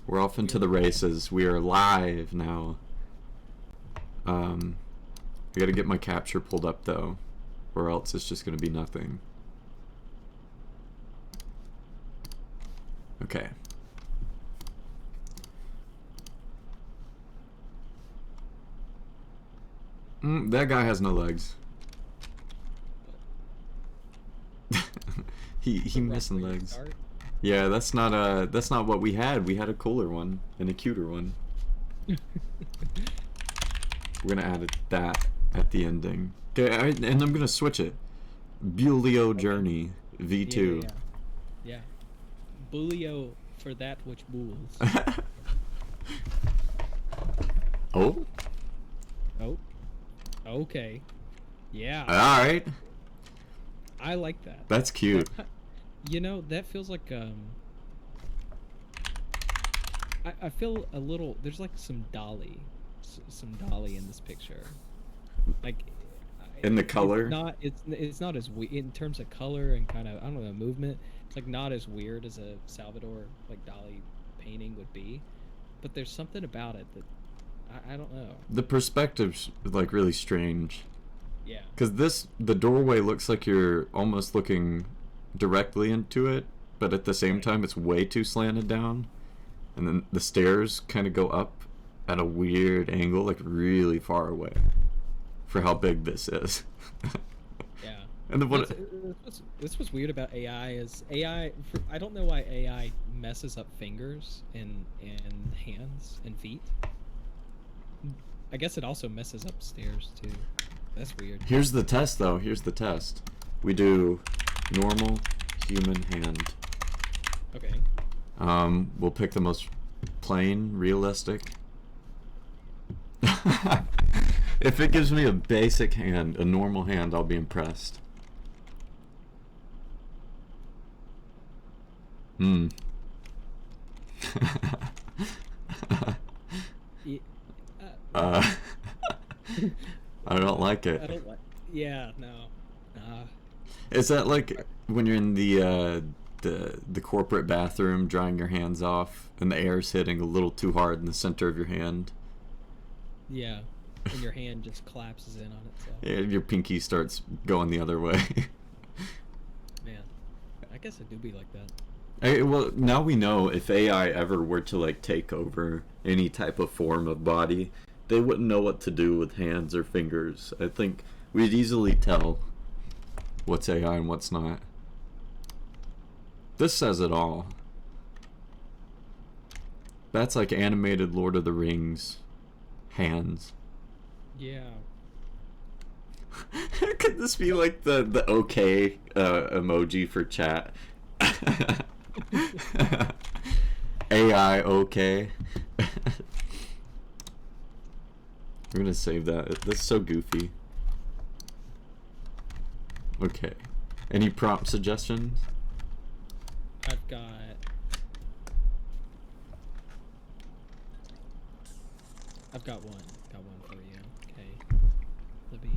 We're off into the races. We are live now. I gotta get my capture pulled up though, or else it's just gonna be nothing. Okay. That guy has no legs. he missing legs. Yeah, that's not what we had. We had a cooler one and a cuter one. We're gonna add that at the ending. Okay, and I'm gonna switch it. Bulio Journey V2. Yeah. Bulio for that which bulls. Oh. Oh. Okay. Yeah. All right. I like that. That's cute. You know, that feels like I feel a little. There's like some Dolly in this picture. Like in the color. It's not as weird in terms of color and kind of, I don't know, movement. It's like not as weird as a Salvador like Dali painting would be, but there's something about it that I don't know. The perspective's like really strange. Yeah. Because the doorway looks like you're almost looking directly into it, but at the same time it's way too slanted down, and then the stairs kind of go up at a weird angle, like really far away for how big this is. Yeah. And then what's weird about AI is I don't know why AI messes up fingers and hands and feet. I guess it also messes up stairs too. That's weird. Here's the test though. Here's the test. We do normal human hand. Okay. We'll pick the most plain, realistic. If it gives me a basic hand, a normal hand, I'll be impressed. I don't like it. I don't like. Yeah, no. Is that like when you're in the corporate bathroom drying your hands off and the air's hitting a little too hard in the center of your hand? Yeah, and your hand just collapses in on itself. Yeah, your pinky starts going the other way. Man, I guess it do be like that. Well, now we know if AI ever were to like take over any type of form of body, they wouldn't know what to do with hands or fingers. I think we'd easily tell what's AI and what's not. This says it all. That's like animated Lord of the Rings hands. Yeah. Could this be like the okay emoji for chat? AI okay. We're gonna save that. That's so goofy. Okay. Any prompt suggestions? I've got one. Got one for you. Okay. Libby.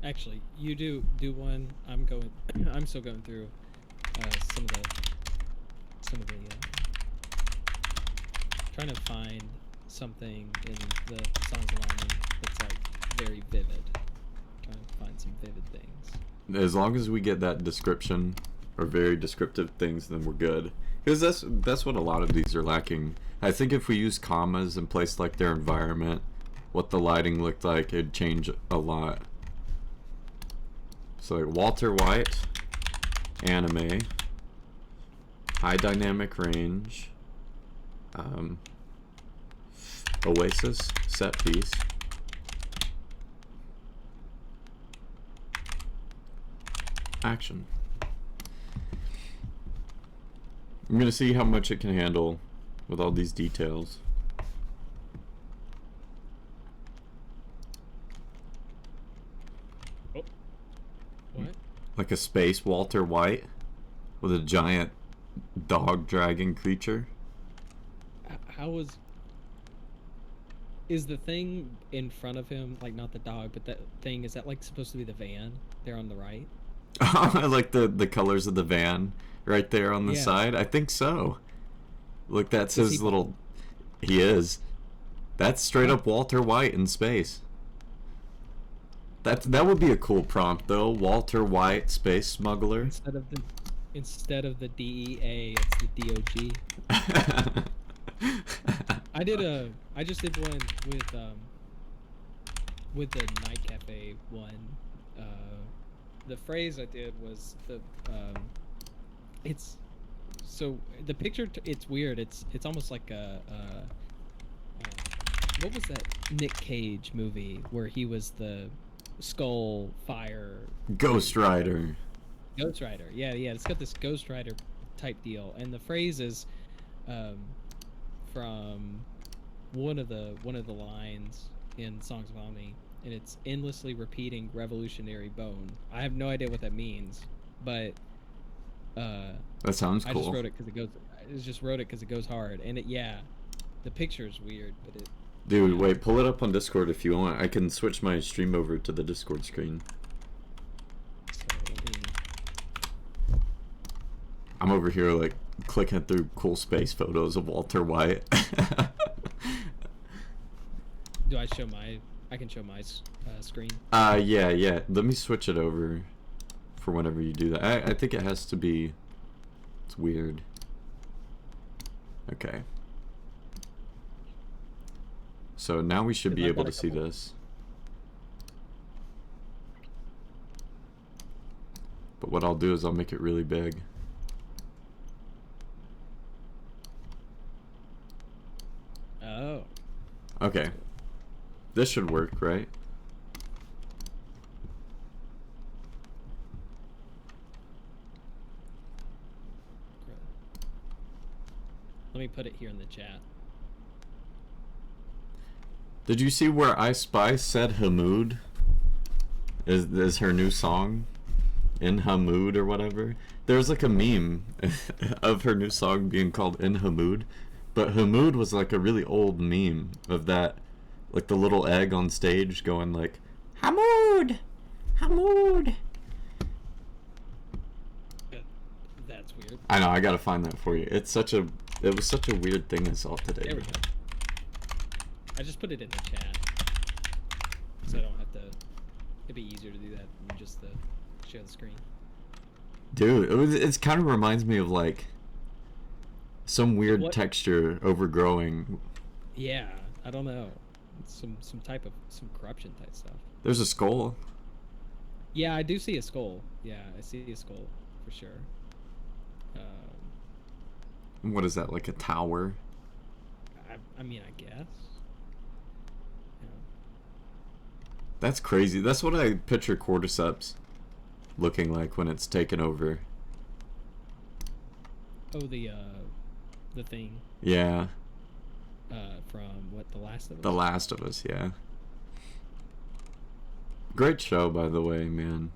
Actually, you do one. I'm still going through some of the trying to find something in the Songs of Army that's like very vivid. Trying to find some vivid things. As long as we get that description or very descriptive things, then we're good. Because that's what a lot of these are lacking. I think if we use commas in place like their environment, what the lighting looked like, it'd change a lot. So like Walter White, anime, high dynamic range, Oasis, set piece. Action. I'm gonna see how much it can handle with all these details. Oh. What? Like a space Walter White with a giant dog dragon creature. How was Is the thing in front of him, like not the dog, but that thing, is that like supposed to be the van there on the right? I like the colors of the van right there on the Yeah. side. I think so. Look, that's Is he his little. He is. That's straight up Walter White in space. That would be a cool prompt though. Walter White, space smuggler. instead of the DEA, it's the DOG. I just did one with the Night Cafe one. The phrase I did was it's so the picture it's weird. It's almost like what was that Nick Cage movie where he was the skull fire Ghost Rider. Ghost Rider? Yeah, it's got this Ghost Rider type deal, and the phrase is from one of the lines in Songs of Omni, and it's endlessly repeating revolutionary bone. I have no idea what that means, but That sounds I cool. just wrote it because it goes. I just wrote it because it goes hard, and the picture is weird, but it. Dude, wait, pull it up on Discord if you want. I can switch my stream over to the Discord screen. So let me, I'm over here like clicking through cool space photos of Walter White. do I show my? I can show my screen. Yeah. Let me switch it over for whenever you do that. I think it has to be. It's weird. Okay. So now we should be I've able got to a see couple- this. But what I'll do is I'll make it really big. Oh. Okay. This should work, right? Let me put it here in the chat. Did you see where I Spy said Hamoud is her new song? In Hamoud or whatever? There's like a meme of her new song being called In Hamoud, but Hamoud was like a really old meme of that, like the little egg on stage going like, Hamoud! Hamoud! That's weird. I know, I gotta find that for you. It was such a weird thing I saw today. There we go. I just put it in the chat, so I don't have to. It'd be easier to do that than just to share the screen. Dude, it kind of reminds me of like some weird What? texture overgrowing. Yeah, I don't know. It's some type of corruption type stuff. There's a skull. Yeah, I do see a skull. Yeah, I see a skull for sure. What is that, like a tower? I mean, I guess. Yeah. That's crazy. That's what I picture Cordyceps looking like when it's taken over. Oh, the thing. Yeah, From what, The Last of Us? The Last of Us, yeah. Great show, by the way, man.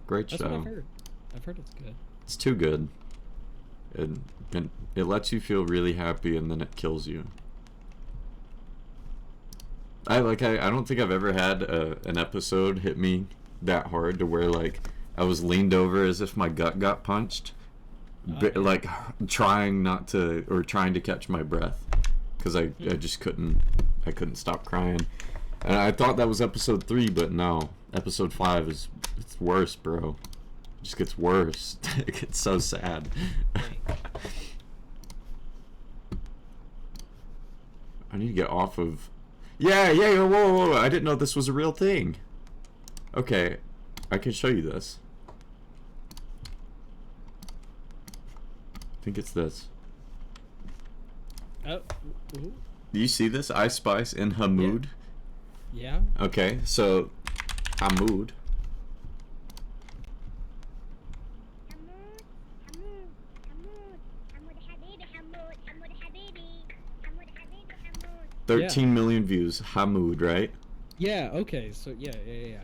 Great That's show. what I've heard. I've heard it's good. It's too good. It lets you feel really happy and then it kills you. I don't think I've ever had an episode hit me that hard to where like I was leaned over as if my gut got punched, Yeah. like trying to catch my breath because I just couldn't stop crying. And I thought that was episode 3, but no, episode 5 it's worse, bro. It just gets worse. It gets so sad. I need to get off of. Yeah, whoa. I didn't know this was a real thing. Okay, I can show you this. I think it's this. Oh, ooh. Do you see this? I Spice in Hamoud. Yeah. Okay, so Hamoud. حمود حمود حبيبي حمود حبيبي حمود 13 million views. Hamoud, right? Yeah. Okay. So yeah.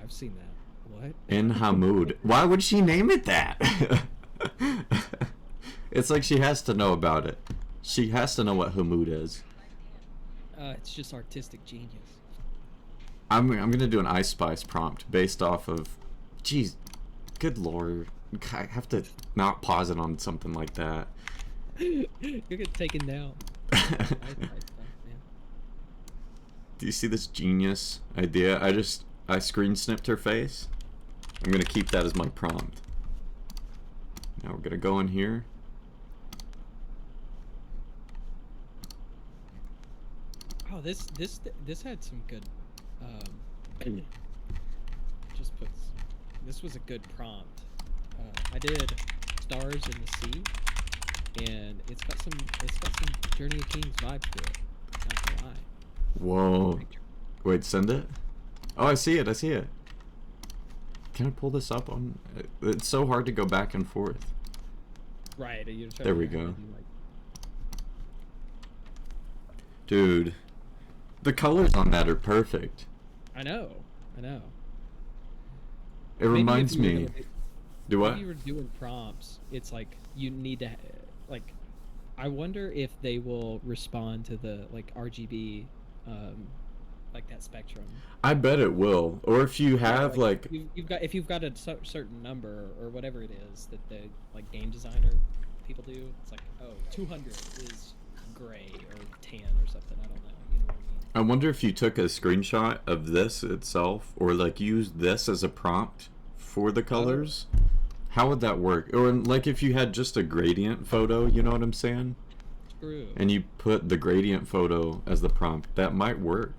I've seen that. What? In Hamoud. Why would she name it that? It's like she has to know about it. She has to know what Hamoud is. It's just artistic genius. I'm gonna do an Ice Spice prompt based off of, geez, good lord, I have to not pause it on something like that. You'll get taken down. Stuff, man. Do you see this genius idea? I screen snipped her face. I'm gonna keep that as my prompt. Now we're gonna go in here. Oh, this had some good. Just puts. This was a good prompt. I did Stars in the Sea, and it's got some Journey of Kings vibe to it. Not gonna lie. Whoa. Wait, send it? Oh, I see it, I see it. Can I pull this up on... It's so hard to go back and forth. Right. There we go. Dude. The colors on that are perfect. I know. It reminds me... Do what? If you were doing prompts, it's like you need to... Like, I wonder if they will respond to the, like, RGB... like that spectrum. I bet it will. Or if you have like if you've got a certain number or whatever it is that the like game designer people do, it's like, oh, 200 is gray or tan or something. I don't know. You know what I mean? I wonder if you took a screenshot of this itself or like used this as a prompt for the colors. How would that work? Or like if you had just a gradient photo, you know what I'm saying? True. And you put the gradient photo as the prompt, that might work.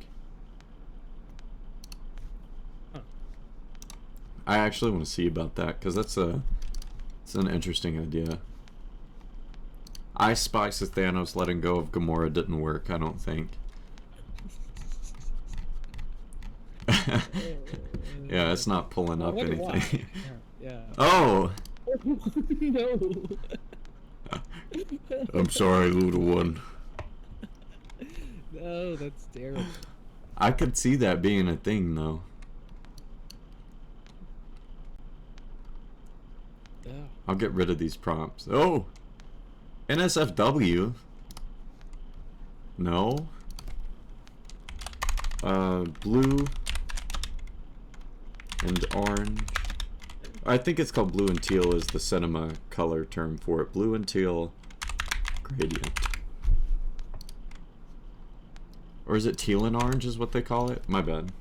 I actually want to see about that because it's an interesting idea. Ice Spice with Thanos letting go of Gamora didn't work, I don't think. Yeah, it's not pulling up anything. Yeah. Oh! No. I'm sorry, little one. No, that's terrible. I could see that being a thing though. Yeah. I'll get rid of these prompts. Oh! NSFW? No. Blue and orange. I think it's called blue and teal is the cinema color term for it. Blue and teal gradient. Or is it teal and orange is what they call it? My bad.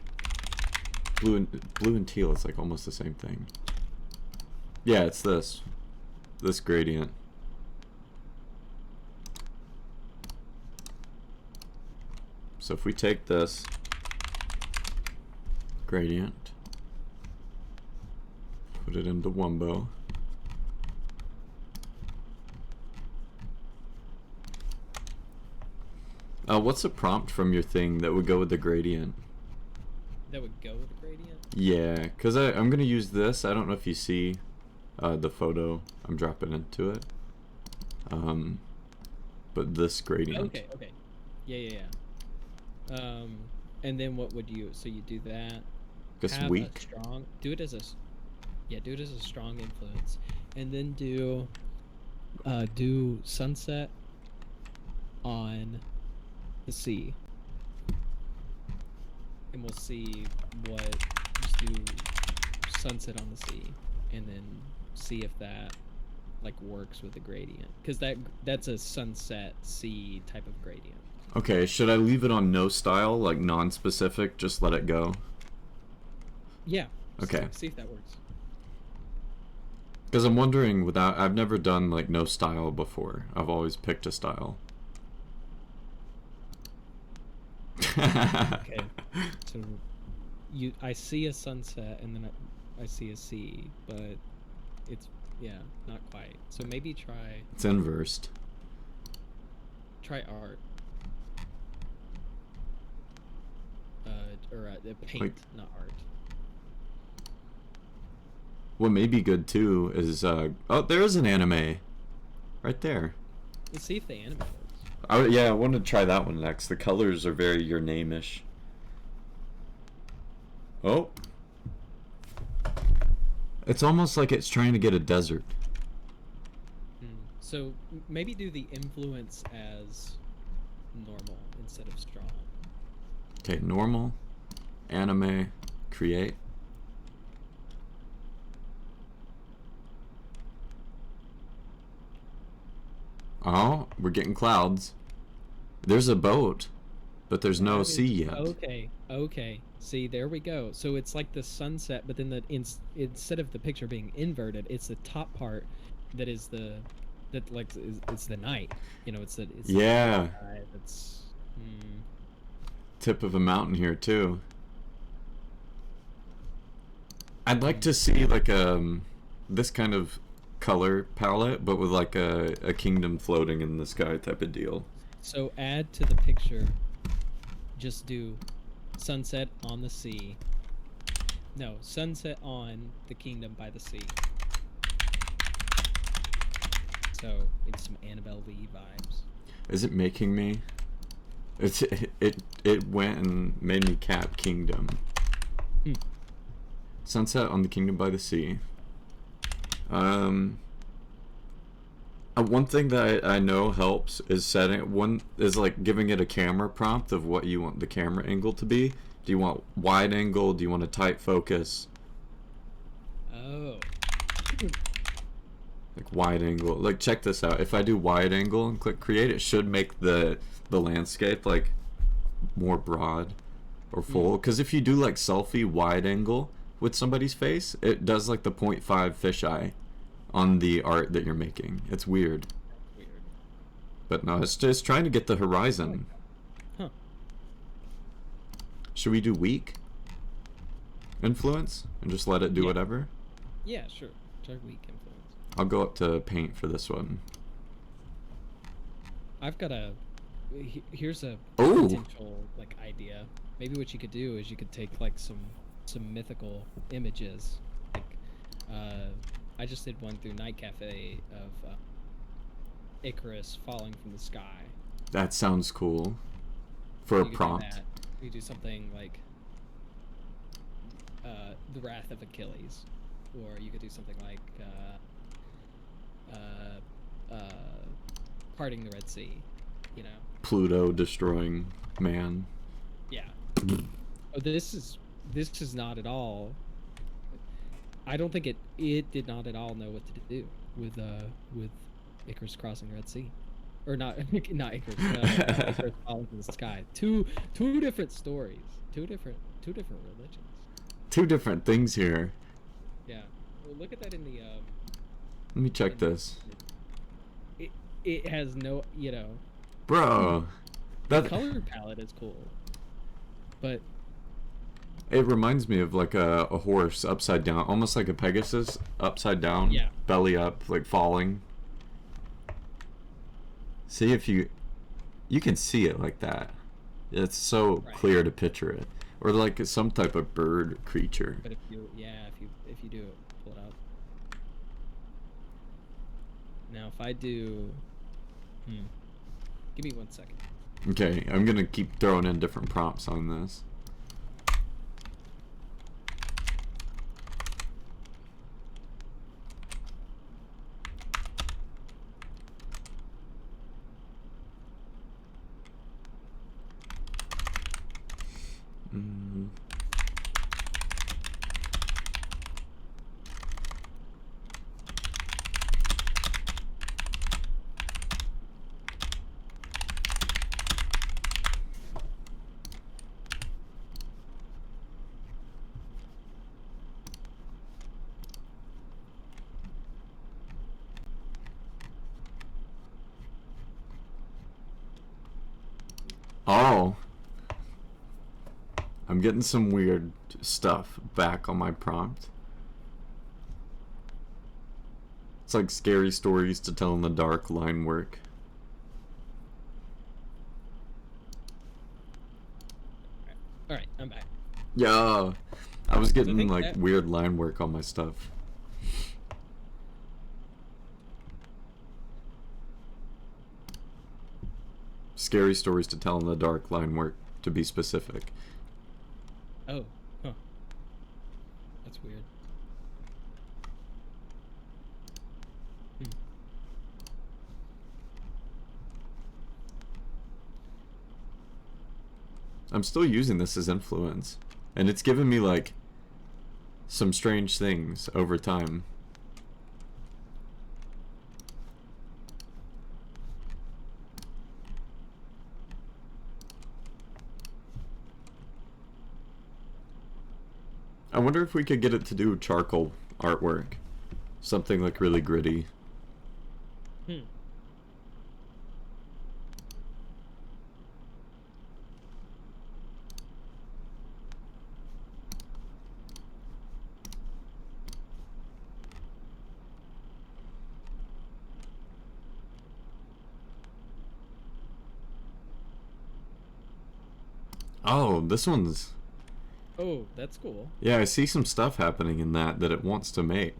Blue and teal is like almost the same thing. Yeah, it's this gradient. So if we take this gradient, put it into Wumbo, what's a prompt from your thing that would go with the gradient? That would go with the gradient? Yeah, because I'm going to use this. I don't know if you see the photo I'm dropping into it. But this gradient. Okay. Yeah. And then what would you... So you do that. Just have weak. a strong... Do it as a strong influence. And then do sunset on the sea. And we'll see what... Just do sunset on the sea. And then see if that like works with the gradient. Because that's a sunset sea type of gradient. Okay, should I leave it on no style, like non-specific, just let it go? Yeah. Okay. See if that works. Because I'm wondering, I've never done like no style before. I've always picked a style. Okay. So I see a sunset and then I see a sea, but it's not quite. So maybe try It's inversed. art. Or paint, Like- not art. What may be good too is oh, there is an anime right there. Let's see if the anime works. Yeah, I wanted to try that one next. The colors are very Your Name-ish. Oh. It's almost like it's trying to get a desert. So maybe do the influence as normal instead of strong. Okay, normal, anime, create. Oh, we're getting clouds. There's a boat, but there's no That is- sea yet. Okay, okay. See, there we go. So it's like the sunset, but then instead of the picture being inverted, it's the top part that is it's the night. You know, it's Yeah. the sky that's Tip of a mountain here too. I'd like to see like this kind of color palette, but with like a kingdom floating in the sky type of deal. So add to the picture. Just do sunset on the sea. No, sunset on the kingdom by the sea. So it's some Annabelle Lee vibes. Is it making me? It went and made me cap kingdom. Sunset on the kingdom by the sea. One thing that I know helps is like giving it a camera prompt of what you want the camera angle to be. Do you want wide angle? Do you want a tight focus? Oh. Like wide angle. Like check this out. If I do wide angle and click create, it should make the landscape like more broad or full. Because if you do like selfie wide angle with somebody's face, it does like the 0.5 fisheye on the art that you're making. It's weird. Weird. But no, it's just trying to get the horizon. Huh. Should we do weak influence and just let it do Yeah. whatever? Yeah, sure. Try weak influence. I'll go up to paint for this one. I've got here's a Ooh. potential like idea. Maybe what you could do is you could take like some mythical images. Like I just did one through Night Cafe of Icarus falling from the sky. That sounds cool. For a You could do prompt. that. You could do something like the Wrath of Achilles, or you could do something like parting the Red Sea. You know. Pluto destroying man. Yeah. Oh, this is not at all. I don't think it did not at all know what to do with Icarus crossing the Red Sea, or not not Icarus. Icarus falling from the sky. Two different stories. Two different religions. Two different things here. Yeah. Well, look at that in the Let me check this. It has no, you know, Bro. the That color palette is cool, but it reminds me of like a horse upside down, almost like a Pegasus upside down, Yeah. belly up, like falling. See if you can see it like that. It's so Right. clear to picture it, or like some type of bird creature. if you do it, pull it up. Now if I do, give me 1 second. Okay, I'm gonna keep throwing in different prompts on this. Mm. Oh. I'm getting some weird stuff back on my prompt. It's like scary stories to tell in the dark line work. All right, I'm back. Yeah. I was getting think like that- weird line work on my stuff. Scary stories to tell in the dark line work, to be specific. Oh, huh. That's weird. I'm still using this as influence, and it's given me like some strange things over time. I wonder if we could get it to do charcoal artwork. Something like really gritty. Hmm. Oh, this one's... Oh, that's cool. Yeah, I see some stuff happening in that it wants to make.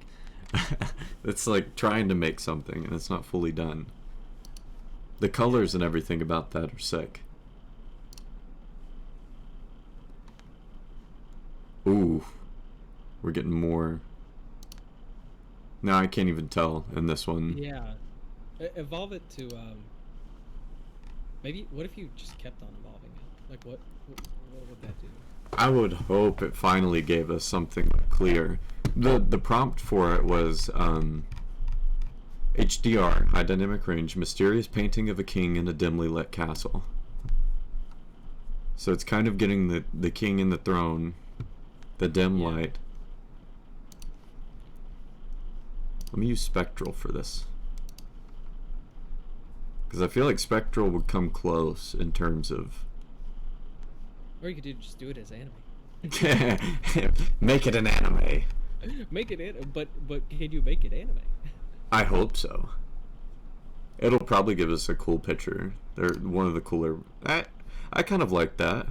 It's like trying to make something and it's not fully done. The colors and everything about that are sick. Ooh. We're getting more... Now I can't even tell in this one. Yeah. Evolve it to, maybe, what if you just kept on evolving it? Like, what would that do? I would hope it finally gave us something clear. The prompt for it was HDR, high dynamic range, mysterious painting of a king in a dimly lit castle. So it's kind of getting the king in the throne, the dim light. Let me use spectral for this, because I feel like spectral would come close in terms of... Or you could just do it as anime. Make it an anime. Make it but can you make it anime? I hope so. It'll probably give us a cool picture. They're one of the cooler... I kind of like that.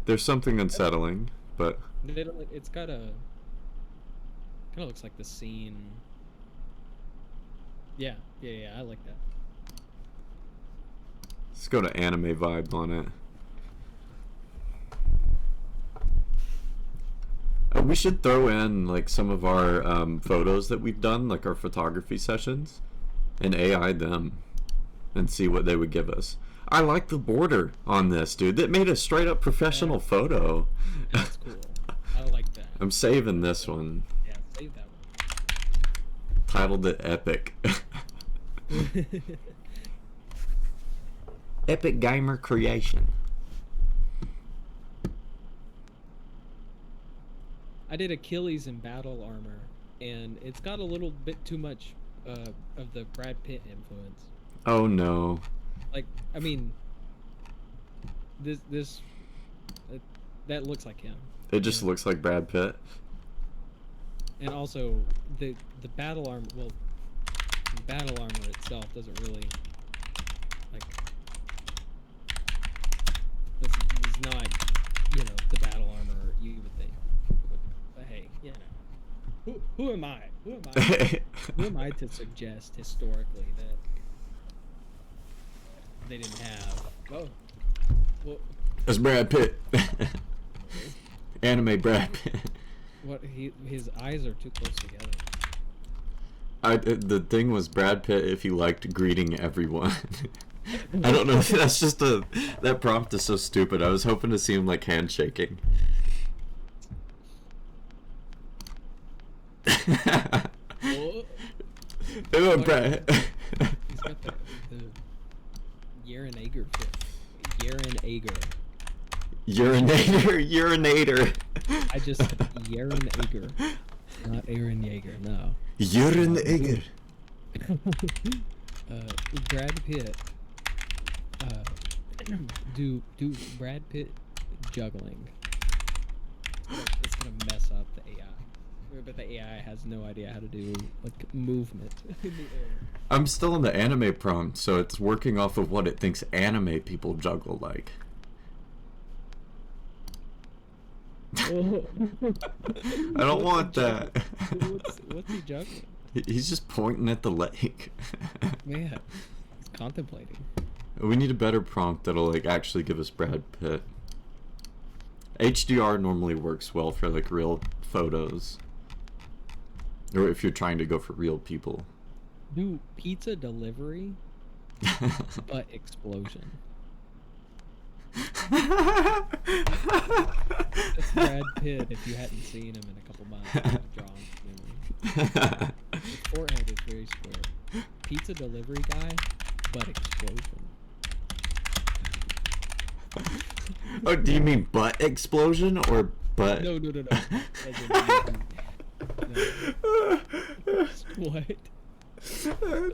There's something unsettling, but... It's got a... Kind of looks like the scene... Yeah, I like that. Let's go to anime vibe on it. We should throw in like some of our photos that we've done, like our photography sessions, and AI them and see what they would give us. I like the border on this, dude. That made a straight up professional photo. That's cool. I like that. I'm saving this one. Yeah, save that one. Titled it Epic. Epic Gamer Creation. I did Achilles in battle armor, and it's got a little bit too much of the Brad Pitt influence. Oh no. Like, I mean, that looks like him. It just looks like Brad Pitt. And also, the battle armor. Well, the battle armor itself doesn't really like. It's not, the battle armor you would think. But hey, who am I? Who am I to suggest historically that they didn't have? Oh, well, It's Brad Pitt. Anime Brad Pitt. what his eyes are too close together. The thing was Brad Pitt if he liked greeting everyone. I don't know. That's just that prompt is so stupid. I was hoping to see him like handshaking. Oh, Ew, Brad. he's got the Yaren Ager fit. Yaren Ager. Urinator. I just said Yaren Ager, not Aaron Yeager. No. Urinator. Brad Pitt. Do Brad Pitt juggling. It's gonna mess up the AI. But the AI has no idea how to do like movement in the air. I'm still in the anime prompt, so it's working off of what it thinks anime people juggle like. I don't want that. What's he juggling? He's just pointing at the lake. Man, he's contemplating. We need a better prompt that'll like actually give us Brad Pitt. HDR normally works well for like real photos, or if you're trying to go for real people. Do pizza delivery, but explosion. That's Brad Pitt if you hadn't seen him in a couple months. His forehead is very square. Pizza delivery guy, butt explosion. Oh, do you mean butt explosion or butt? No. As in, no. What? I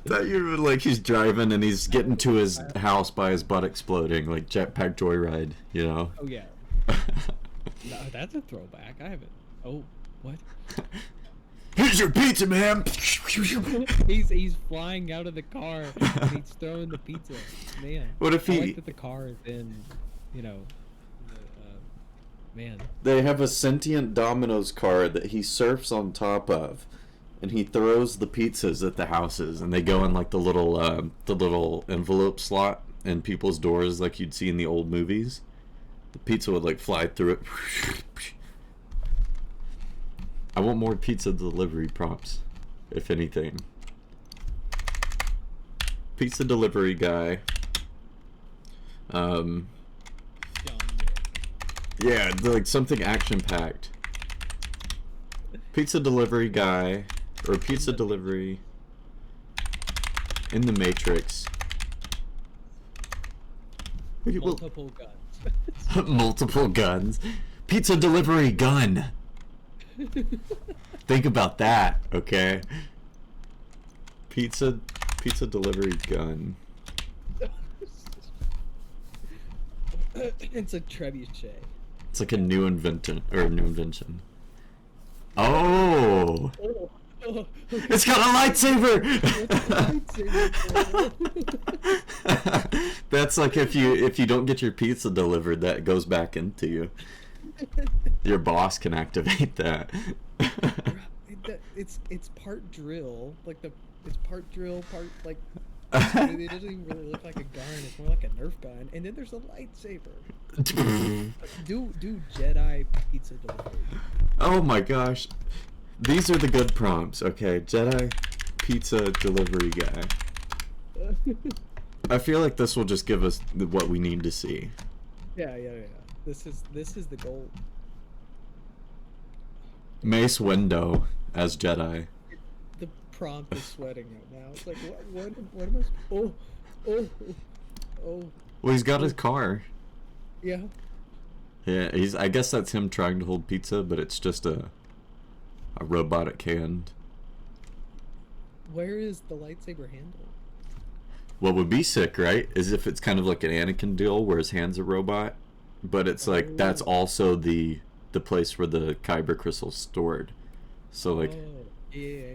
thought you were like he's driving and he's getting to his house by his butt exploding, like Jetpack Joyride, you know? Oh yeah. No, that's a throwback. I haven't. Oh, what? Here's your pizza, man! he's flying out of the car and he's throwing the pizza. Man. What if I he... like that the car is in, you know, man. They have a sentient Domino's car that he surfs on top of, and he throws the pizzas at the houses, and they go in like the little envelope slot in people's doors, like you'd see in the old movies. The pizza would like fly through it. I want more pizza delivery prompts, if anything. Pizza delivery guy. John Wick. Yeah, like something action-packed. Pizza delivery guy, or pizza delivery in the Matrix. Multiple guns. Multiple guns. Pizza delivery gun. Think about that, okay? Pizza delivery gun. It's a trebuchet. It's like a new invention. Oh! Oh, It's got a lightsaber! That's like if you don't get your pizza delivered, that goes back into you. Your boss can activate that. It's part drill, it's part drill, part like. It doesn't even really look like a gun. It's more like a Nerf gun, and then there's a lightsaber. do Jedi pizza delivery. Oh my gosh, these are the good prompts. Okay, Jedi pizza delivery guy. I feel like this will just give us what we need to see. Yeah. This is the goal. Mace Windu as Jedi. The prompt is sweating right now. It's like what am I? Oh. Well, he's got his car. Yeah. Yeah, I guess that's him trying to hold pizza, but it's just a robotic hand. Where is the lightsaber handle? What would be sick, right, is if it's kind of like an Anakin deal where his hand's a robot, but it's like that's also the place where the Kyber crystal's stored. So like, yeah.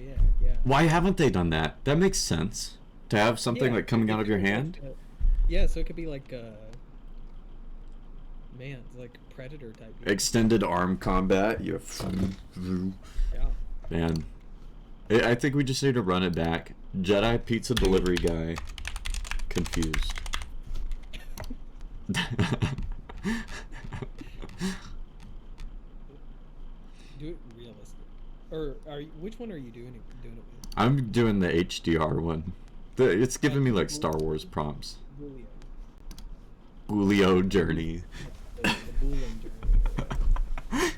why haven't they done that? That makes sense to have something like coming out of your hand. Yeah, so it could be like man, it's like Predator type. Extended arm combat. You. Yeah. Man, I think we just need to run it back. Jedi pizza delivery guy. Confused. Do it realistic. Or which one are you doing it with? I'm doing the HDR one. It's giving me like Star Wars prompts. Bulio journey. The Boolean journey.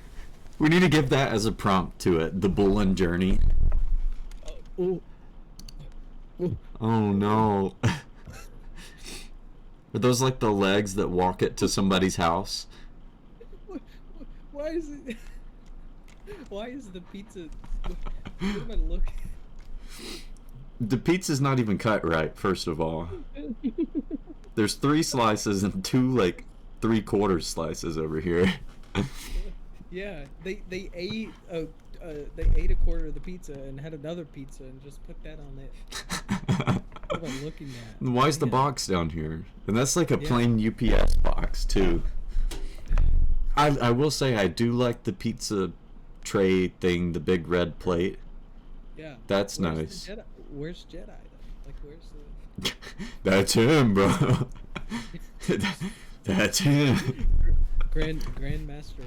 We need to give that as a prompt to it. The Bullen journey. Oh no. Are those like the legs that walk it to somebody's house? Why is it? Why is the pizza? What am I looking? The pizza's not even cut right. First of all, there's 3 slices and 2 like 3/4 slices over here. Yeah, they ate a quarter of the pizza and had another pizza and just put that on it. What am I looking at? Why is the box down here? And that's like a plain UPS box too. I will say I do like the pizza tray thing, the big red plate. Yeah. That's nice. Where's Jedi though? Like where's the? That's him, bro. That's him. Grandmaster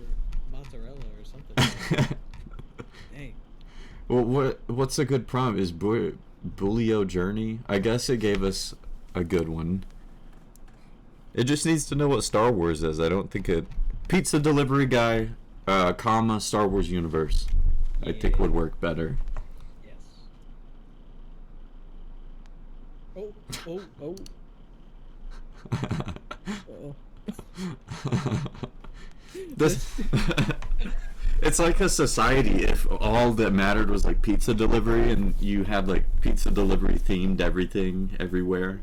Mozzarella or something. Dang. Well, what's a good prompt? Is Bulio journey? I guess it gave us a good one. It just needs to know what Star Wars is. I don't think it. Pizza delivery guy, comma Star Wars universe. I think would work better. Yes. Oh, oh, oh. Oh. This. It's like a society if all that mattered was like pizza delivery and you had like pizza delivery themed everything everywhere.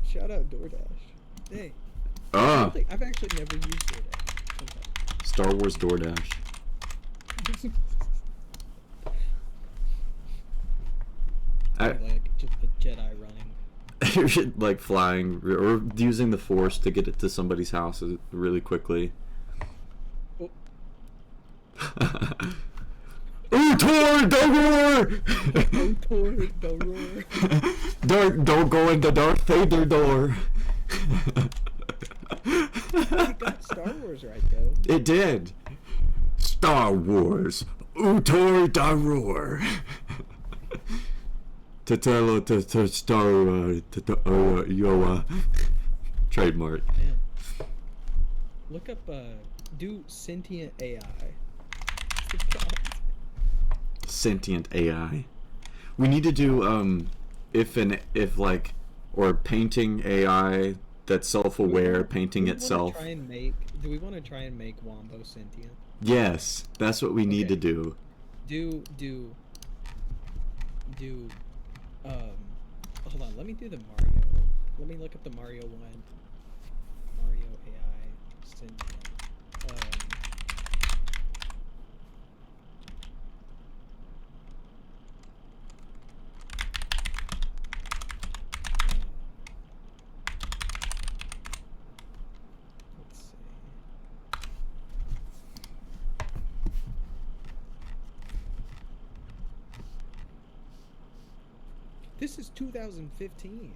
Shout out DoorDash. Hey. Ah, I've actually never used DoorDash. Star Wars DoorDash. Like just the Jedi running. Like flying or using the Force to get it to somebody's house really quickly. Oh. Utor, don't roar! Utor, don't roar. Don't go in the Darth Vader door. You got Star Wars right though. It did. Star Wars. Utor da roar. To tell to Star Yoa. Trademark. Man. Look up do sentient AI. Sentient AI. We need to do or painting AI that's self-aware, painting itself. Do we want to try and make Wombo sentient? Yes, that's what we need to do. Hold on, let me do the Mario. Let me look up the Mario one. Mario AI sentient. Let's see. This is 2015.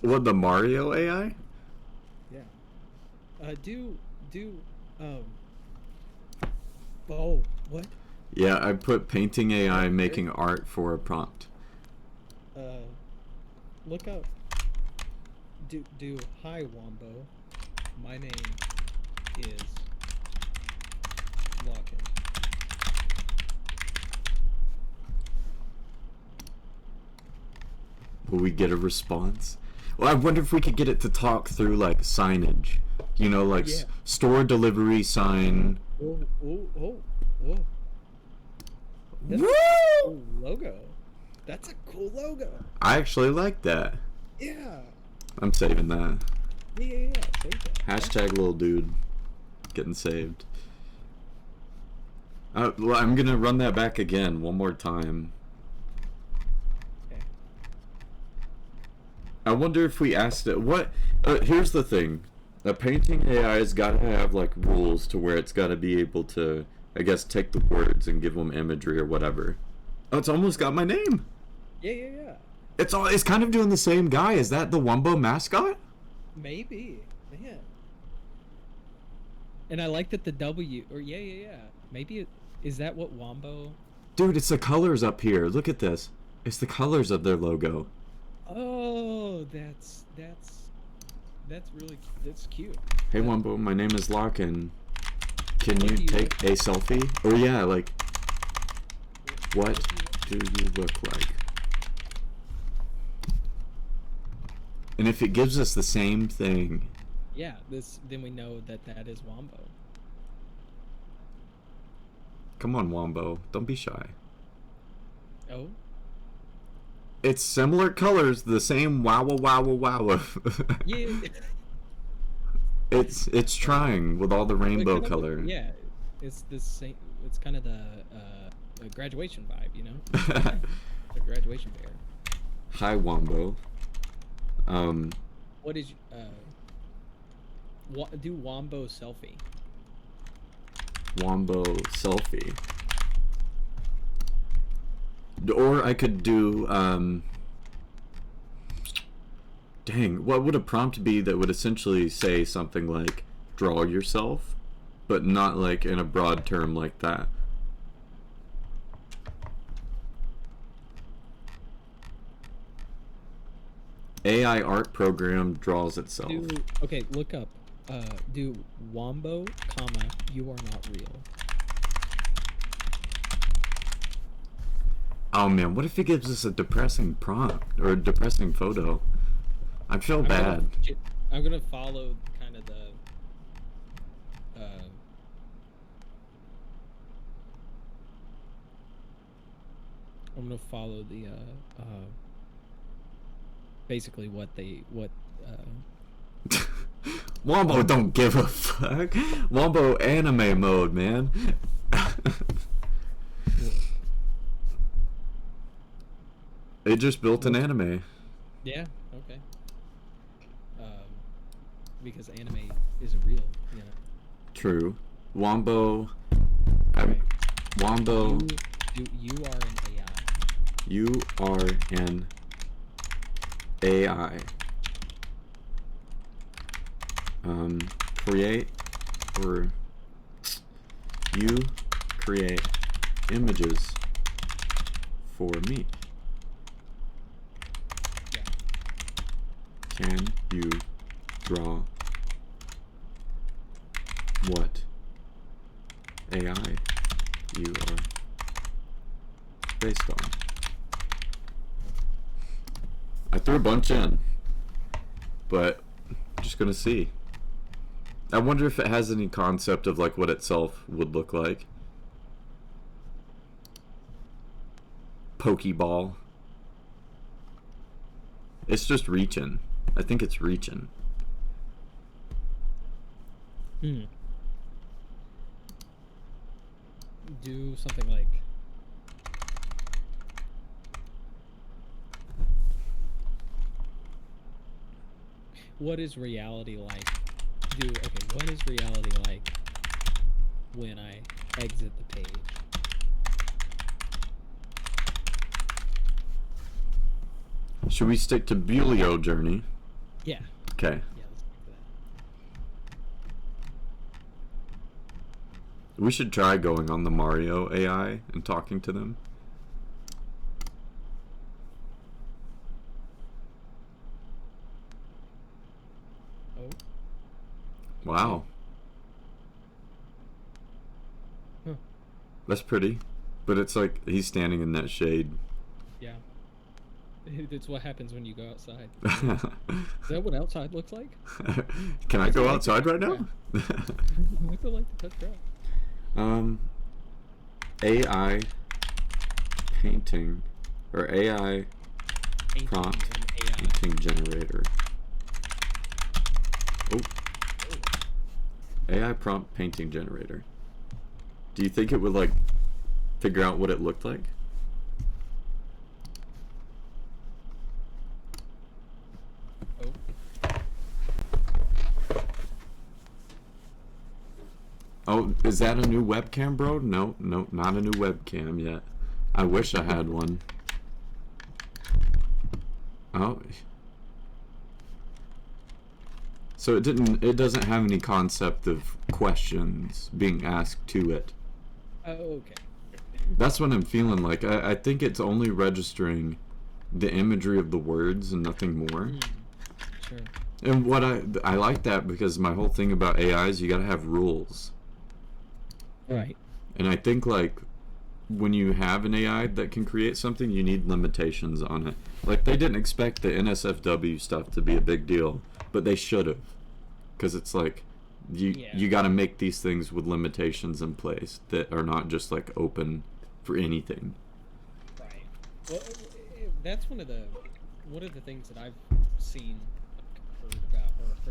What, the Mario AI? Yeah. Oh, what? Yeah, I put painting AI making art for a prompt. Look up. Hi Wombo. My name is Lockin. Will we get a response? Well, I wonder if we could get it to talk through like signage. You know, like Yeah. store delivery sign. Oh. That's Woo! a cool logo. That's a cool logo. I actually like that. Yeah. I'm saving that. Yeah. Save that. Hashtag little dude getting saved. Well, I'm gonna run that back again one more time. Okay. I wonder if we asked it. What? Here's the thing. A painting AI has got to have like rules to where it's got to be able to, I guess, take the words and give them imagery or whatever. Oh, it's almost got my name. Yeah. It's kind of doing the same guy. Is that the Wumbo mascot? Maybe. Man. And I like that the W or yeah. Maybe is that what Wombo? Dude, it's the colors up here. Look at this. It's the colors of their logo. Oh, that's cute. Hey Wumbo, my name is Larkin. Can What you do you take a selfie? Oh yeah, like, what do you look like? And if it gives us the same thing, Yeah, then we know that is Wombo. come on Wombo, don't be shy. Oh. It's similar colors, the same wow. Yeah. It's trying with all the rainbow color. Yeah, it's the same. It's kind of the graduation vibe, you know. The graduation bear. Hi Wombo. What is do Wombo selfie? Wombo selfie. Or I could do dang, what would a prompt be that would essentially say something like draw yourself, but not like in a broad term like that? AI art program draws itself. Okay, look up. Do Wombo, comma, you are not real. Oh man, what if it gives us a depressing prompt or a depressing photo? I feel bad. I'm gonna follow kind of the. I'm gonna follow the basically what Wombo don't give a fuck. Wombo anime mode, man. It just built an anime. Yeah. Okay. Because anime isn't real. Yeah. True. Wombo. Right. Wombo. You are an AI. You are an AI. Create or you create images for me. Yeah. Can you draw what AI you are based on? I threw a bunch in, but I'm just gonna see. I wonder if it has any concept of like what itself would look like. Pokeball. It's just reaching. I think it's reaching. Do something like. What is reality like? What is reality like when I exit the page? Should we stick to Bulio Journey? Yeah. Okay. Yeah, let's stick to that. We should try going on the Mario AI and talking to them. Oh. Wow. Huh. That's pretty. But it's like he's standing in that shade. Yeah. It's what happens when you go outside. Is that what outside looks like? Can I go outside right now? What's it like to touch grass? AI painting or AI prompt painting generator. Oh. AI prompt painting generator. Do you think it would like figure out what it looked like? Oh, is that a new webcam, bro? No, not a new webcam yet. I wish I had one. Oh. So it doesn't have any concept of questions being asked to it. Oh, okay. That's what I'm feeling like. I think it's only registering the imagery of the words and nothing more. Sure. And what I like that because my whole thing about AI is you gotta have rules. Right. And I think like when you have an AI that can create something, you need limitations on it. Like they didn't expect the NSFW stuff to be a big deal, but they should have, because it's like you got to make these things with limitations in place that are not just like open for anything. Right. Well, that's one of the things that I've seen, heard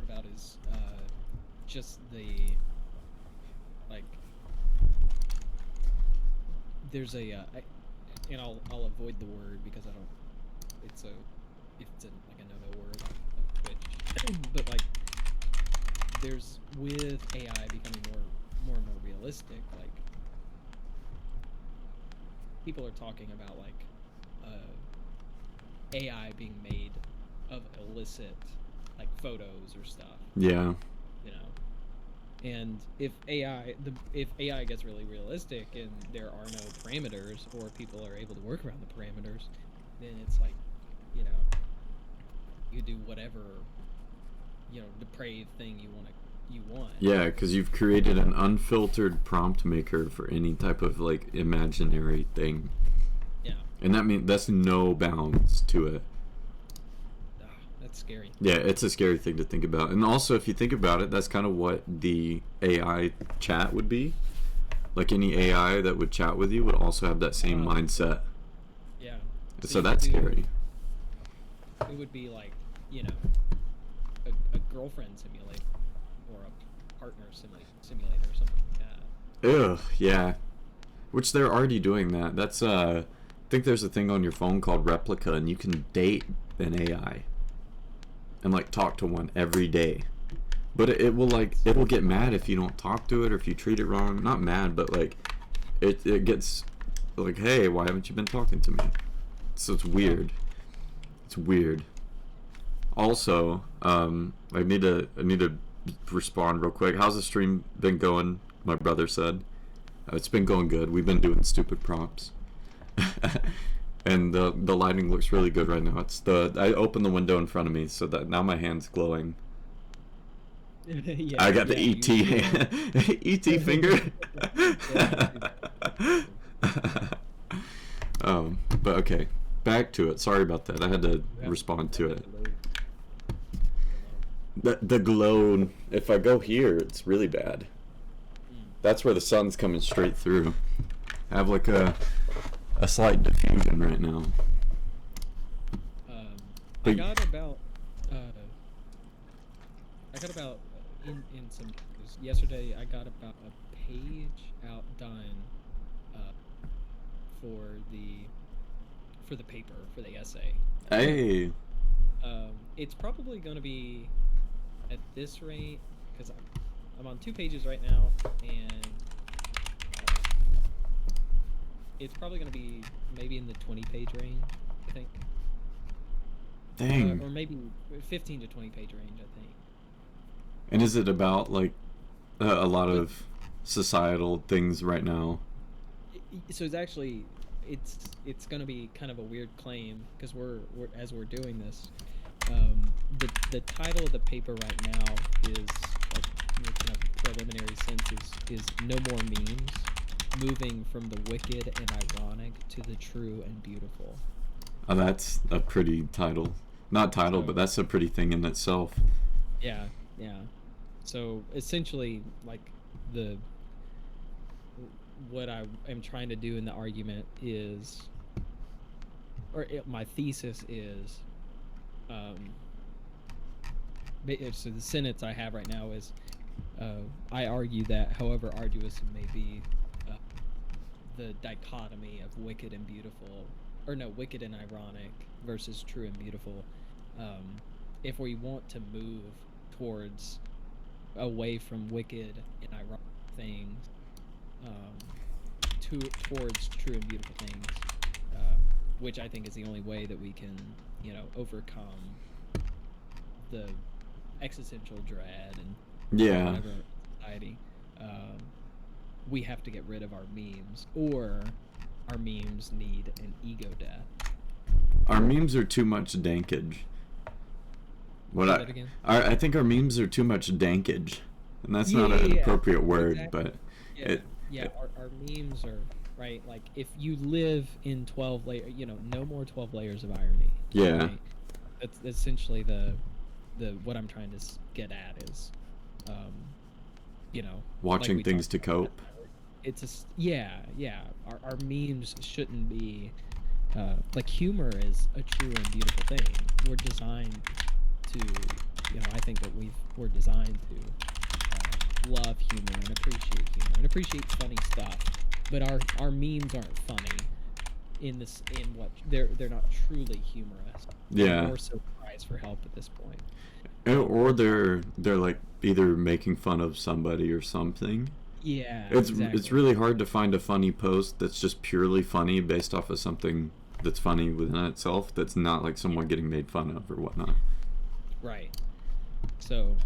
about is just the like. There's a and I'll avoid the word because I don't. It's like a no-no word on Twitch, but like there's with AI becoming more and more realistic. Like people are talking about like AI being made of illicit like photos or stuff. Yeah. You know. And if AI gets really realistic and there are no parameters or people are able to work around the parameters, then it's like, you know, you do whatever, depraved thing you want. Yeah, because you've created an unfiltered prompt maker for any type of like imaginary thing, Yeah. and that's no bounds to it. Ah, that's scary. Yeah, it's a scary thing to think about. And also, if you think about it, that's kind of what the AI chat would be. Like any AI that would chat with you would also have that same mindset. Yeah. So you that's could do- scary. It would be like, a girlfriend simulator or a partner simulator or something like that. Ugh, yeah. Which they're already doing that. That's I think there's a thing on your phone called Replica, and you can date an AI and like talk to one every day. But it will get mad if you don't talk to it or if you treat it wrong. Not mad, but like it gets like, hey, why haven't you been talking to me? So it's weird. It's weird. Also, I need to respond real quick. How's the stream been going? My brother said it's been going good. We've been doing stupid prompts, and the lighting looks really good right now. I opened the window in front of me so that now my hand's glowing. Yeah, I got the yeah, ET ET finger. But okay, back to it. Sorry about that. I had to respond to it. The glow. If I go here, it's really bad. That's where the sun's coming straight through. I have like a slight diffusion right now. I But- got about in some yesterday. I got about a page outdone for the paper, for the essay. Hey. It's probably going to be at this rate because I'm on 2 pages right now, and it's probably going to be maybe in the 20-page range, I think. Dang. Or maybe 15 to 20-page range, I think. And is it about like a lot of societal things right now? So it's actually it's going to be kind of a weird claim because we're as we're doing this, the title of the paper right now is like kind of preliminary sense is no more memes, moving from the wicked and ironic to the true and beautiful. Oh, that's a pretty title. Not title, So- but that's a pretty thing in itself. Yeah. So essentially, like what I am trying to do in the argument is, my thesis is, so the sentence I have right now is, I argue that however arduous it may be, the dichotomy of wicked and beautiful, wicked and ironic versus true and beautiful, if we want to move towards away from wicked and ironic things, towards true and beautiful things, which I think is the only way that we can, overcome the existential dread and Yeah. whatever in society. We have to get rid of our memes, or our memes need an ego death. Our memes are too much dankage. What Say I that again? I think our memes are too much dankage, and that's not Yeah, an yeah, appropriate word, exactly. but Yeah, it- our memes are right. Like if you live in 12 layer, no more 12 layers of irony. Yeah. Right? That's essentially the what I'm trying to get at is, watching we things talked to about cope. it's yeah. Our memes shouldn't be like humor is a true and beautiful thing. We're designed to, I think that we're designed to love humor and appreciate funny stuff. But our memes aren't funny in what they're not truly humorous. They're Yeah. more so cries for help at this point. Or they're like either making fun of somebody or something. Yeah, It's exactly. really hard to find a funny post that's just purely funny based off of something that's funny within itself, that's not like someone getting made fun of or whatnot. Right. So,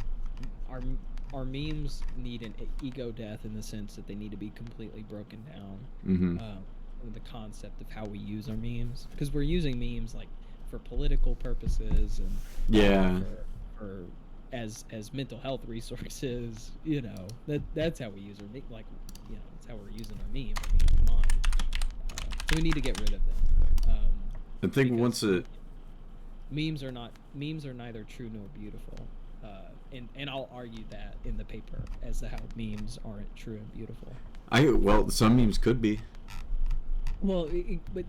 our memes need an ego death in the sense that they need to be completely broken down. Mm-hmm. The concept of how we use our memes, because we're using memes like for political purposes and Yeah. for as mental health resources. That's how we use our like that's how we're using our meme. I mean, come on. So we need to get rid of them. I think because once it, memes are neither true nor beautiful. And I'll argue that in the paper as to how memes aren't true and beautiful. well, some memes could be. Well,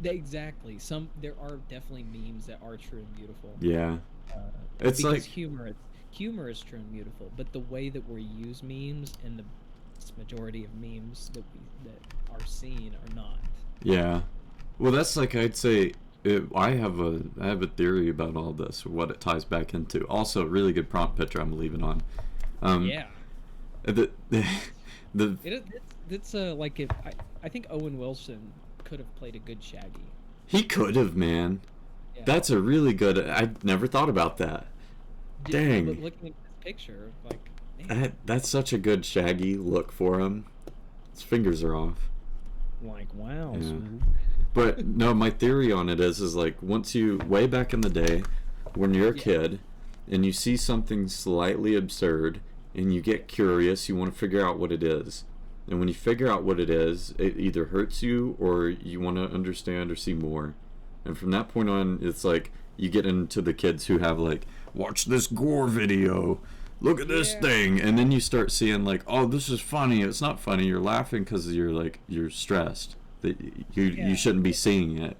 exactly. There are definitely memes that are true and beautiful. Yeah. It's Because like, humor is true and beautiful, but the way that we use memes and the majority of memes that are seen are not. yeah. Well, that's like, I'd say, I have a theory about all this, what it ties back into. Also, really good prompt picture. I'm leaving on. Yeah. The It's like if I think Owen Wilson could have played a good Shaggy. he could have, man. Yeah. That's a really good. I never thought about that. Dang. But looking at this picture, like, man, That's such a good Shaggy look for him. His fingers are off. like wow. Yeah. So- But no, my theory on it is like once you way back in the day, when you're a Yeah. kid, and you see something slightly absurd, and you get curious, you want to figure out what it is. And when you figure out what it is, it either hurts you or you want to understand or see more. And from that point on, it's like you get into the kids who have like, watch this gore video, look at this Yeah. thing, and then you start seeing like, oh, this is funny. It's not funny. You're laughing because you're stressed that you Yeah. shouldn't be seeing it.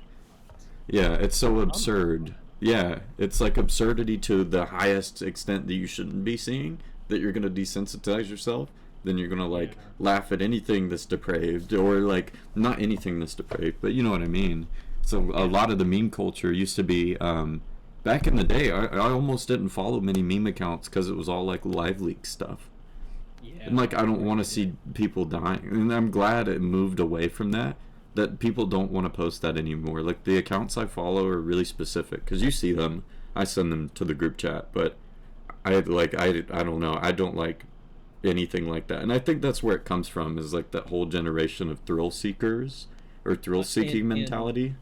Yeah, it's so absurd. Yeah, it's like absurdity to the highest extent that you shouldn't be seeing, that you're gonna desensitize yourself. Then you're gonna like Yeah. laugh at anything that's depraved, or like not anything that's depraved, but you know what I mean. So a lot of the meme culture used to be back in the day. I almost didn't follow many meme accounts because it was all like live leak stuff. Yeah. And like I don't want to see people dying, and I'm glad it moved away from that. That people don't want to post that anymore. Like the accounts I follow are really specific because you see them. I send them to the group chat, but I don't know. I don't like anything like that, and I think that's where it comes from. Is like that whole generation of thrill seekers or thrill seeking And- mentality.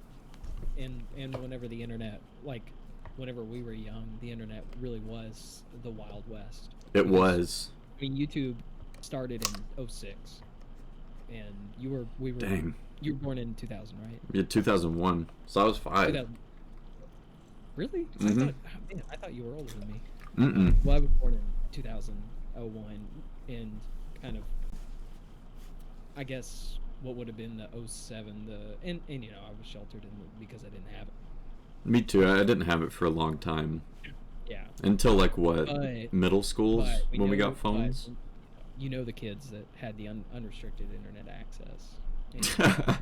and whenever the internet, like whenever we were young, the internet really was the Wild West. It was. I mean, YouTube started in 06, and we were Dang. you were born in 2000, right? Yeah, 2001. So I was 5. 2000. Really? Mhm. I thought you were older than me. Mm-mm. Well, I was born in 2001, and kind of, I guess, what would have been the 07, and I was sheltered because I didn't have it. Me too. I didn't have it for a long time. Yeah. Until like what? But- Middle schools But when we know- got phones? but you know the kids that had the unrestricted internet access. And,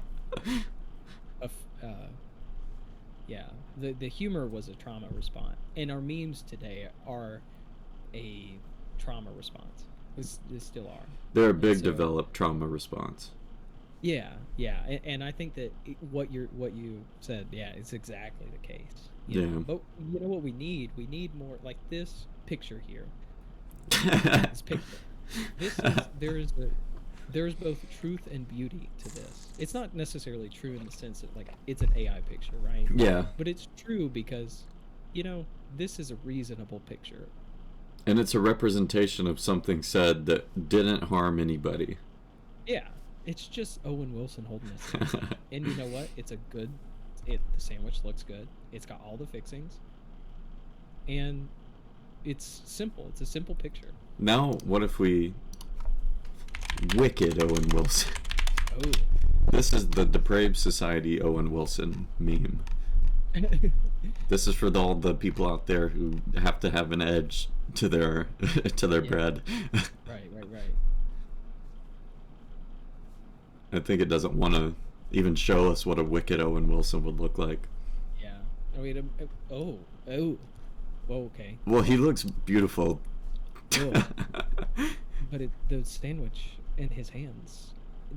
yeah, the humor was a trauma response, and our memes today are a trauma response. They still are. They're a big So- developed trauma response. Yeah, and I think that what you said, yeah, it's exactly the case. you know. Yeah. But you know what we need? We need more like this picture here. This picture. There's both truth and beauty to this. It's not necessarily true in the sense that like it's an AI picture, right? Yeah. But it's true because, this is a reasonable picture. And it's a representation of something said that didn't harm anybody. Yeah, it's just Owen Wilson holding a sandwich. And you know what? The sandwich looks good. It's got all the fixings. And it's simple. It's a simple picture. Now, what if we wicked Owen Wilson? Oh. This is the Depraved Society Owen Wilson meme. This is for all the people out there who have to have an edge to their Yeah. bread. Right. I think it doesn't want to even show us what a wicked Owen Wilson would look like. Yeah. Oh, wait. Oh. Okay. Well, he looks beautiful. Ugh. But the sandwich in his hands,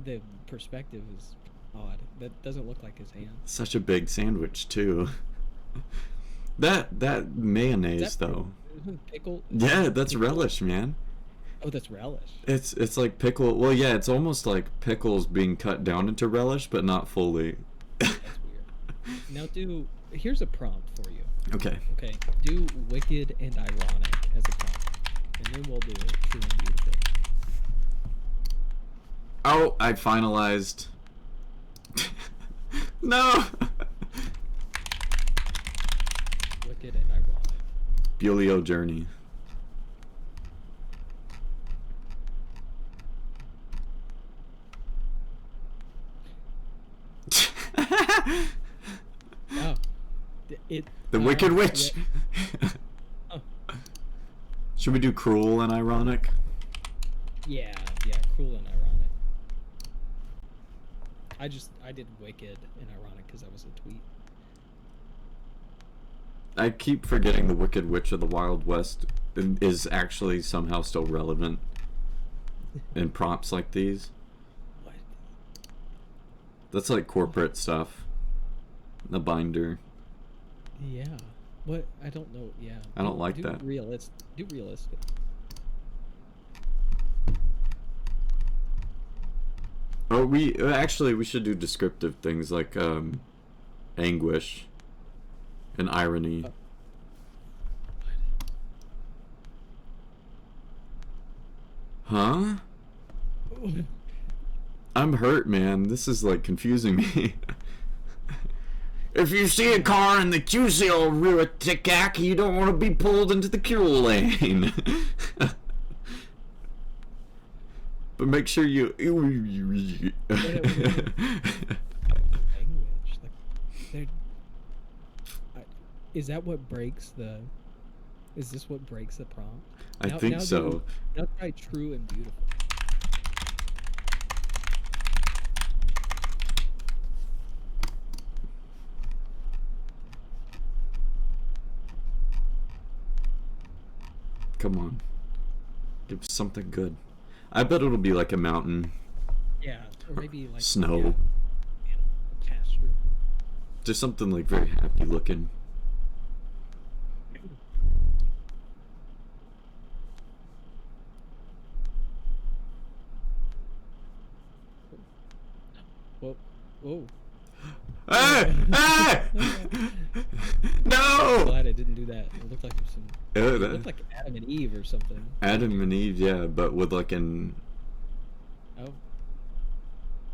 the perspective is odd. That doesn't look like his hand. Such a big sandwich too. That mayonnaise Is that though. pickle? Yeah, that's pickle? relish, man. Oh, that's relish. It's like pickle. Well, yeah, it's almost like pickles being cut down into relish, but not fully. That's weird. Now do. Here's a prompt for you. Okay. Okay. Do wicked and ironic as a prompt, and then we'll do true and beautiful. Oh, I finalized. No. Wicked and ironic. Bulio Journey. Oh. The Wicked Witch. Yeah. Oh. Should we do cruel and ironic? Yeah, cruel and ironic. I did wicked and ironic because that was a tweet. I keep forgetting the Wicked Witch of the Wild West is actually somehow still relevant in prompts like these. What? That's like corporate stuff. The binder. Yeah. What? I don't know. Yeah. I don't like do that. Do realistic. Oh, we should do descriptive things like anguish and irony. Huh? I'm hurt, man. This is like confusing me. If you see a car in the QC rear tic-tac, you don't want to be pulled into the cruel lane. But make sure you. Language. Like, is that what breaks the? Is this what breaks the prompt? I think so. Now try true and beautiful. Come on. Give us something good. I bet it'll be like a mountain. Yeah, or maybe like Snow. Yeah, a pasture. Just something like very happy looking. Whoa, whoa. Ah! Ah! No! Glad I didn't do that. It looked like there's some. It that- looked like Adam and Eve or something. Adam and Eve, yeah, but with like an. Oh,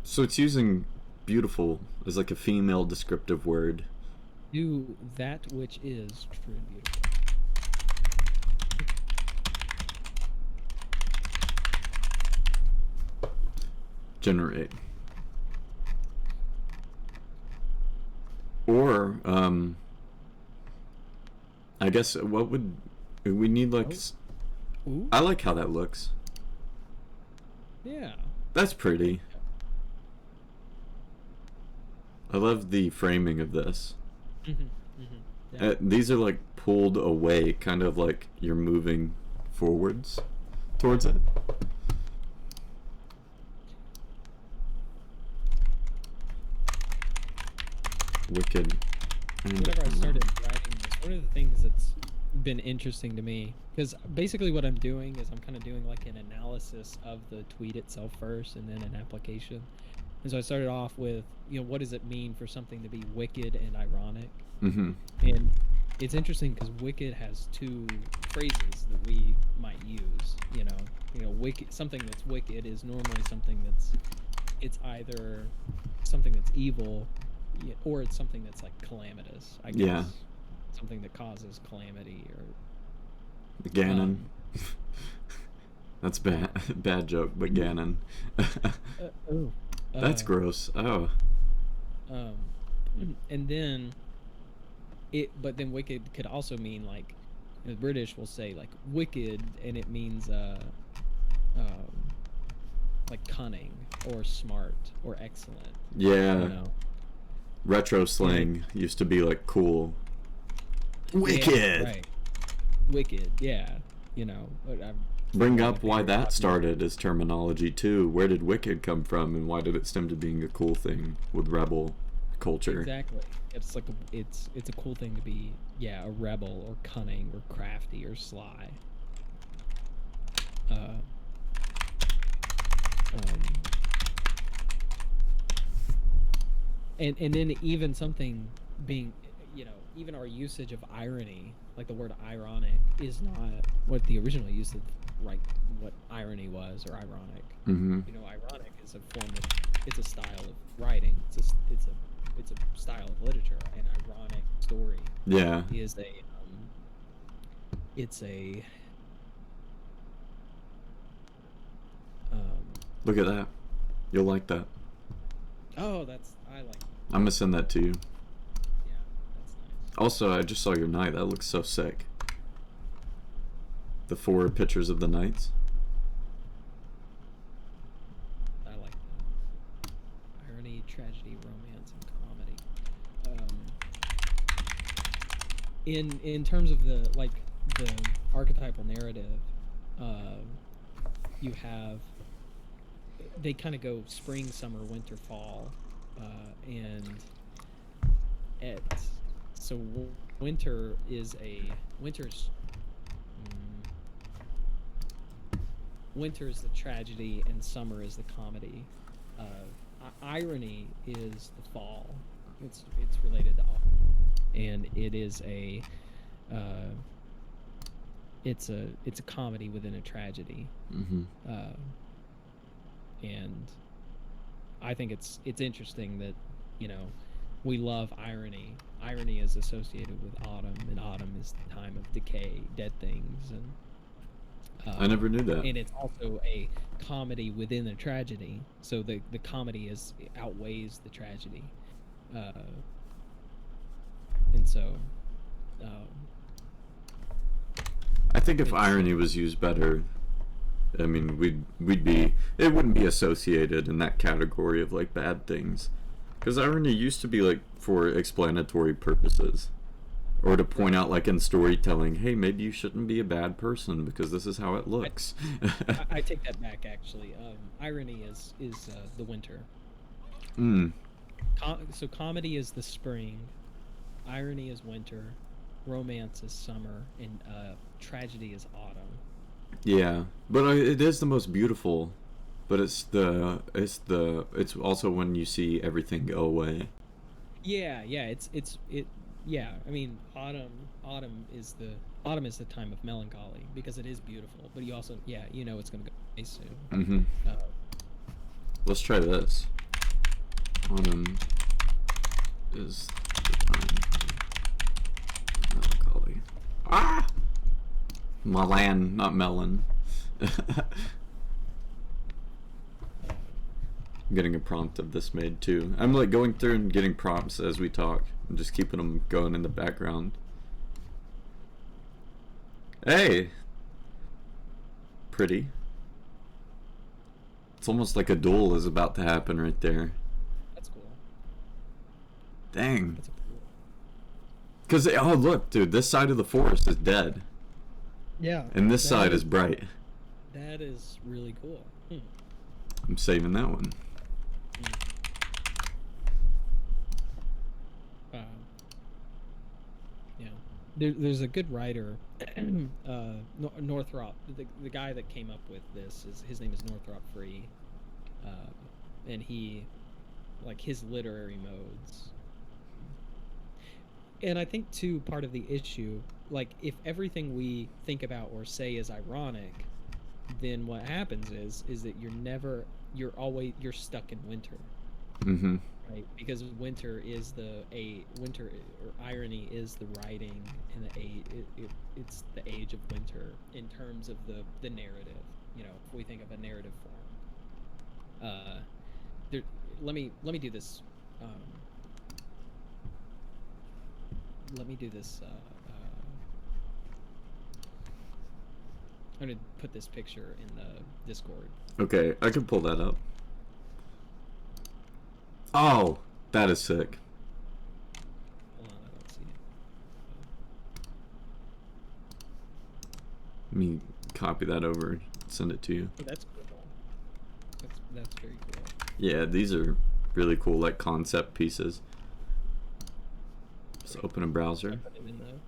So it's using beautiful as like a female descriptive word. do that which is true and beautiful. Generate. Or, I guess what would. We need like. Ooh, I like how that looks. yeah. That's pretty. I love the framing of this. Yeah. These are like pulled away, kind of like you're moving forwards towards it. Wicked. And Whenever I started writing this, one of the things that's been interesting to me, because basically what I'm doing is I'm kind of doing like an analysis of the tweet itself first and then an application. And so I started off with, what does it mean for something to be wicked and ironic? Mm-hmm. And it's interesting because wicked has two phrases that we might use. Wicked, something that's wicked is normally something it's either something that's evil, or it's something that's like calamitous. I guess. Yeah. Something that causes calamity or. Ganon. That's bad. Bad joke, but Ganon. That's gross. Oh. And then but then wicked could also mean like the British will say like wicked, and it means like cunning or smart or excellent. Yeah. Retro slang used to be like cool. Wicked. Yeah, right. Wicked. Yeah. Bring up why that started as terminology too. Where did wicked come from, and why did it stem to being a cool thing with rebel culture? Exactly. It's like it's a cool thing to be a rebel or cunning or crafty or sly. And then even something being, even our usage of irony, like the word ironic, is not what the original use of right what irony was, or ironic. Mm-hmm. Ironic is a form of, it's a style of writing. It's a style of literature. An ironic story Yeah. is it's a Look at that. You'll like that. oh, I like, I'm gonna send that to you. yeah, that's nice. Also, I just saw your knight. That looks so sick. The 4 pictures of the knights. I like that. Irony, tragedy, romance, and comedy. In terms of the archetypal narrative, you have, they kind of go spring, summer, winter, fall, and at so winter is winter is the tragedy, and summer is the comedy. Irony is the fall. It's related to autumn, and it is it's a comedy within a tragedy. Mm-hmm. And I think it's interesting that we love irony. Irony is associated with autumn, and autumn is the time of decay, dead things, and I never knew that. and it's also a comedy within a tragedy. So the comedy outweighs the tragedy, and so I think if irony was used better, I mean, it wouldn't be associated in that category of like bad things, because irony used to be like for explanatory purposes, or to point out, like in storytelling, hey, maybe you shouldn't be a bad person because this is how it looks. I take that back, actually. Irony is the winter. Mm. So comedy is the spring, irony is winter, romance is summer, and tragedy is autumn. Yeah, but it is the most beautiful. But it's also when you see everything go away. Yeah, yeah. I mean, autumn is the time of melancholy, because it is beautiful. But you also, it's gonna go away soon. Mm-hmm. Let's try this. Autumn is the time of melancholy. Ah! Milan, not melon. I'm getting a prompt of this made too. I'm like going through and getting prompts as we talk. I'm just keeping them going in the background. Hey! Pretty. It's almost like a duel is about to happen right there. That's cool. Dang. That's a cool. Because, oh look, dude, this side of the forest is dead. Yeah. And this side is bright. That is really cool. I'm saving that one. Yeah. There's a good writer, Northrop. The guy that came up with this his name is Northrop Free, and he, like, his literary modes. And I think too, part of the issue, like, if everything we think about or say is ironic, then what happens is that you're stuck in winter. Mm-hmm. Right, because winter or irony is the writing, and it's the age of winter in terms of the narrative. If we think of a narrative form, let me do this. Let me do this. I'm gonna put this picture in the Discord. Okay, I can pull that up. Oh, that is sick. Hold on, I don't see it. Let me copy that over and send it to you. Oh, that's cool. That's very cool. Yeah, these are really cool, like concept pieces. Just open a browser. Put it in the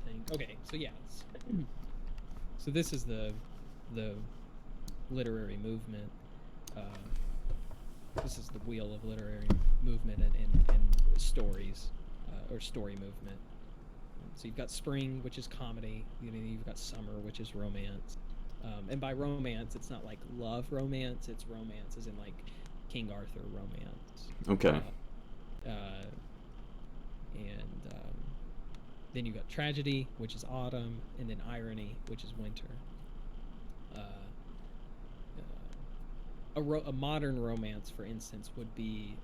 thing. Okay, so yeah. So this is the literary movement. this is the wheel of literary movement and stories, or story movement. So you've got spring, which is comedy. You've got summer, which is romance. And by romance, it's not like love romance. It's romance, as in like King Arthur romance. Okay. And then you've got tragedy, which is autumn, and then irony, which is winter. A modern romance, for instance, would be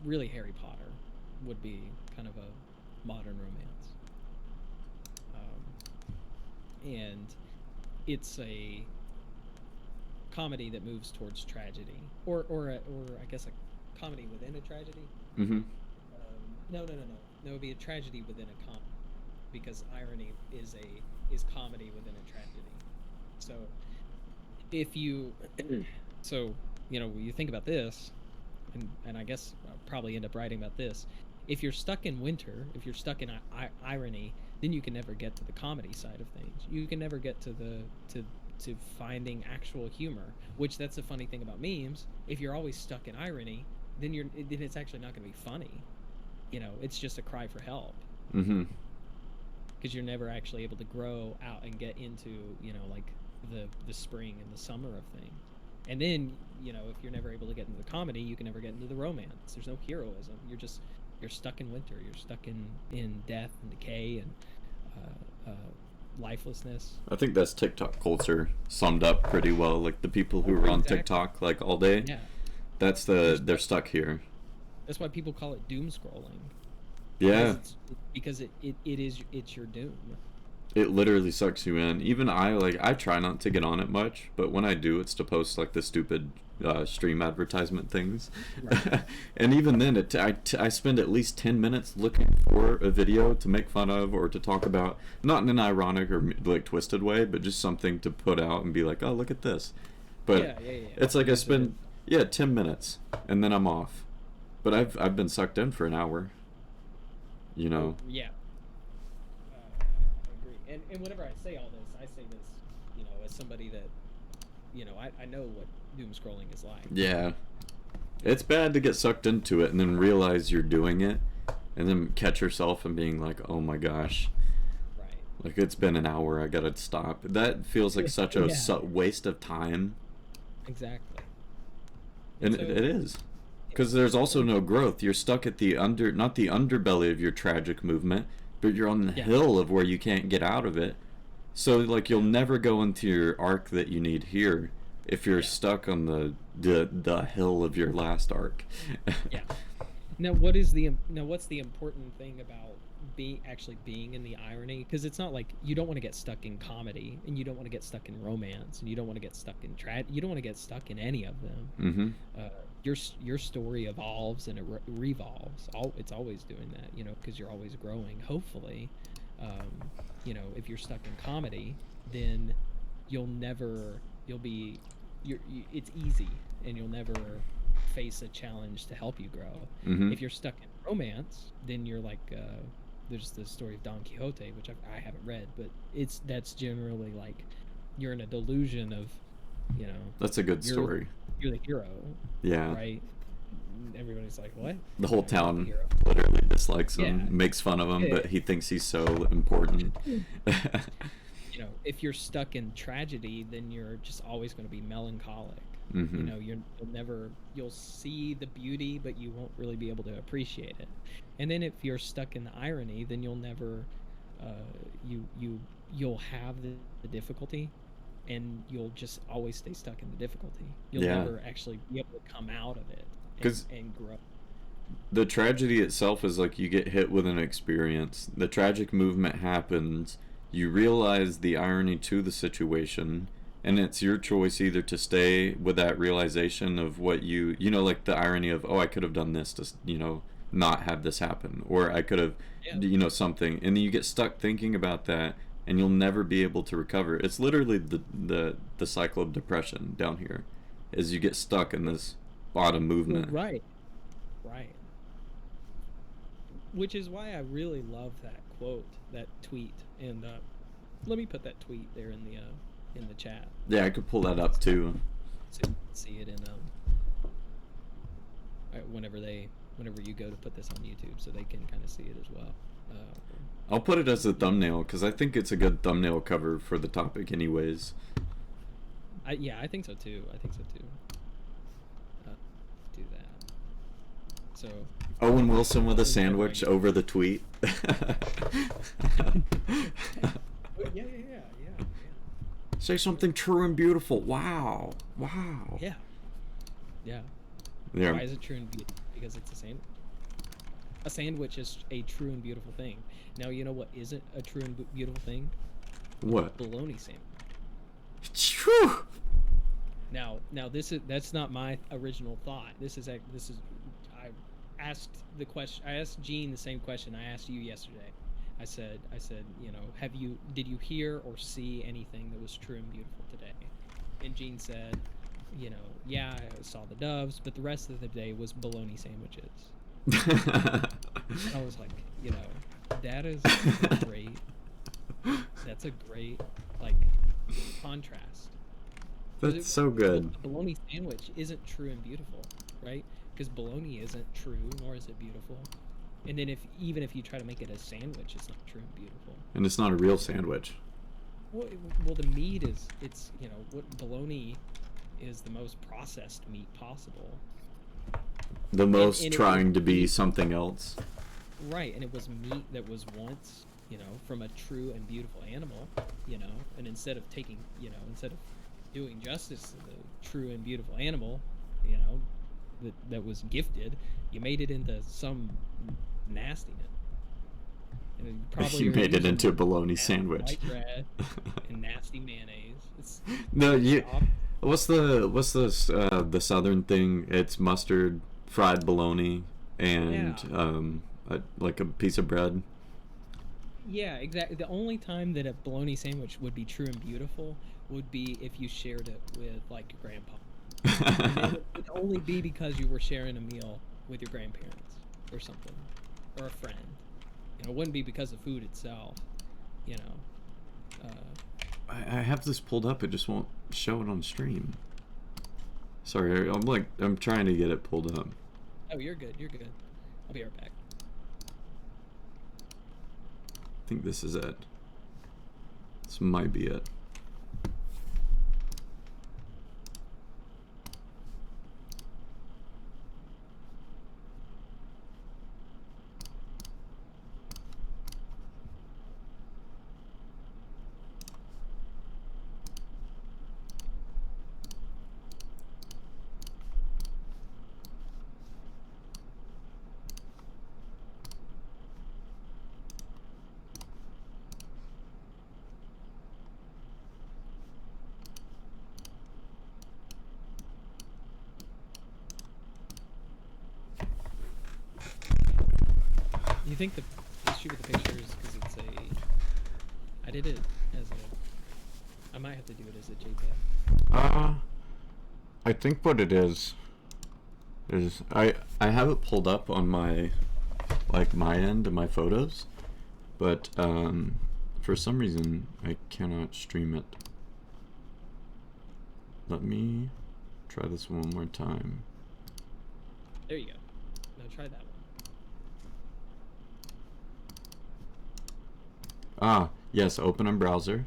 really Harry Potter. Would be kind of a modern romance, and it's a comedy that moves towards tragedy, or I guess a comedy within a tragedy. Mm-hmm. No. It would be a tragedy within a comedy, because irony is comedy within a tragedy. So if you you think about this, and I guess I'll probably end up writing about this. If you're stuck in winter, if you're stuck in irony, then you can never get to the comedy side of things. You can never get to to finding actual humor. Which, that's the funny thing about memes. If you're always stuck in irony, then it's actually not going to be funny. It's just a cry for help. Mm-hmm. Because you're never actually able to grow out and get into like the spring and the summer of things. And then if you're never able to get into the comedy, you can never get into the romance. There's no heroism. You're stuck in winter. You're stuck in death and decay and lifelessness. I think that's TikTok culture summed up pretty well. Like the people who are on Exactly. TikTok like all day, Yeah, they're stuck here. that's why people call it doom scrolling. Yeah, Because it's your doom. it literally sucks you in. Even I try not to get on it much, but when I do, it's to post like the stupid stream advertisement things. Right. And even then, I spend at least 10 minutes looking for a video to make fun of or to talk about, not in an ironic or like twisted way, but just something to put out and be like, oh, look at this. But Yeah. it's like I spend 10 minutes and then I'm off. But I've been sucked in for an hour. Yeah. I agree. And whenever I say all this, I say this, as somebody that, I know what doom scrolling is like. Yeah. It's bad to get sucked into it and then realize you're doing it and then catch yourself and being like, oh my gosh, Right. like it's been an hour, I gotta stop. That feels like such a Yeah. waste of time. Exactly. And So- it is. Because there's also no growth. You're stuck at not the underbelly of your tragic movement, but you're on the Yeah. hill of where you can't get out of it. So like you'll never go into your arc that you need here if you're Yeah. stuck on the hill of your last arc. Yeah. Now, what's the important thing about actually being in the irony? Because it's not like you don't want to get stuck in comedy, and you don't want to get stuck in romance, and you don't want to get stuck in you don't want to get stuck in any of them. Mm-hmm. Your story evolves and it revolves. It's always doing that, because you're always growing. Hopefully, if you're stuck in comedy, then it's easy, and you'll never face a challenge to help you grow. Mm-hmm. If you're stuck in romance, then you're like, there's the story of Don Quixote, which I haven't read, but that's generally like you're in a delusion of, That's a good you're- story. you're the hero, Yeah. right? Everybody's like, what? The whole You're the town hero. literally dislikes him, Yeah. makes fun of him, Yeah. but he thinks he's so important. If you're stuck in tragedy, then you're just always going to be melancholic. Mm-hmm. You'll see the beauty, but you won't really be able to appreciate it. And then if you're stuck in the irony, then you'll never, you'll have the difficulty, and you'll just always stay stuck in the difficulty. You'll Yeah. never actually be able to come out of it 'Cause- and grow. The tragedy itself is like you get hit with an experience. The tragic movement happens. You realize the irony to the situation, and it's your choice either to stay with that realization of what like the irony of, oh, I could have done this to, not have this happen, or I could have, Yeah. something, and then you get stuck thinking about that, and you'll never be able to recover. It's literally the cycle of depression down here, is you get stuck in this bottom movement. Right. Which is why I really love that quote, that tweet, and let me put that tweet there in in the chat. Yeah, I could pull that up too. So you can see it in whenever you go to put this on YouTube, so they can kind of see it as well. I'll put it as a thumbnail because I think it's a good thumbnail cover for the topic, anyways. Yeah, I think so too. Do that. So. Owen Wilson with a sandwich over the tweet. Yeah. Say something true and beautiful. Wow. Yeah. Yeah. Why is it true and beautiful? Because it's a sandwich. A sandwich is a true and beautiful thing. Now, you know what isn't a true and beautiful thing? What? Bologna sandwich. True. Now that's not my original thought. I asked the question. I asked Gene the same question I asked you yesterday. I said, you know, did you hear or see anything that was true and beautiful today? And Gene said, you know, yeah, I saw the doves, but the rest of the day was bologna sandwiches. I was like, you know, that's a great like contrast. That's so good. The bologna sandwich isn't true and beautiful, right? Because bologna isn't true, nor is it beautiful. And then even if you try to make it a sandwich, it's not true and beautiful. And it's not a real sandwich. Well, the meat is, it's, you know, what bologna is the most processed meat possible. The most and trying to be something else. Right, and it was meat that was once, you know, from a true and beautiful animal, you know, and instead of doing justice to the true and beautiful animal, you know, that was gifted, you made it into some nastiness. And You made it into a bologna sandwich. White bread and nasty mayonnaise. No, what's the southern thing? It's mustard, fried bologna, and like a piece of bread. Yeah, exactly. The only time that a bologna sandwich would be true and beautiful would be if you shared it with like your grandpa. And it would only be because you were sharing a meal with your grandparents or something, or a friend. You know, it wouldn't be because of food itself. You know. I have this pulled up. It just won't show it on stream. Sorry, I'm trying to get it pulled up. Oh, you're good. I'll be right back. I think this is it. This might be it. You think the issue with the picture is because it's I did it as I might have to do it as a JPEG. I think what it is I have it pulled up on my my end of my photos, but for some reason I cannot stream it. Let me try this one more time. There you go. Now try that one. Yes, open in browser.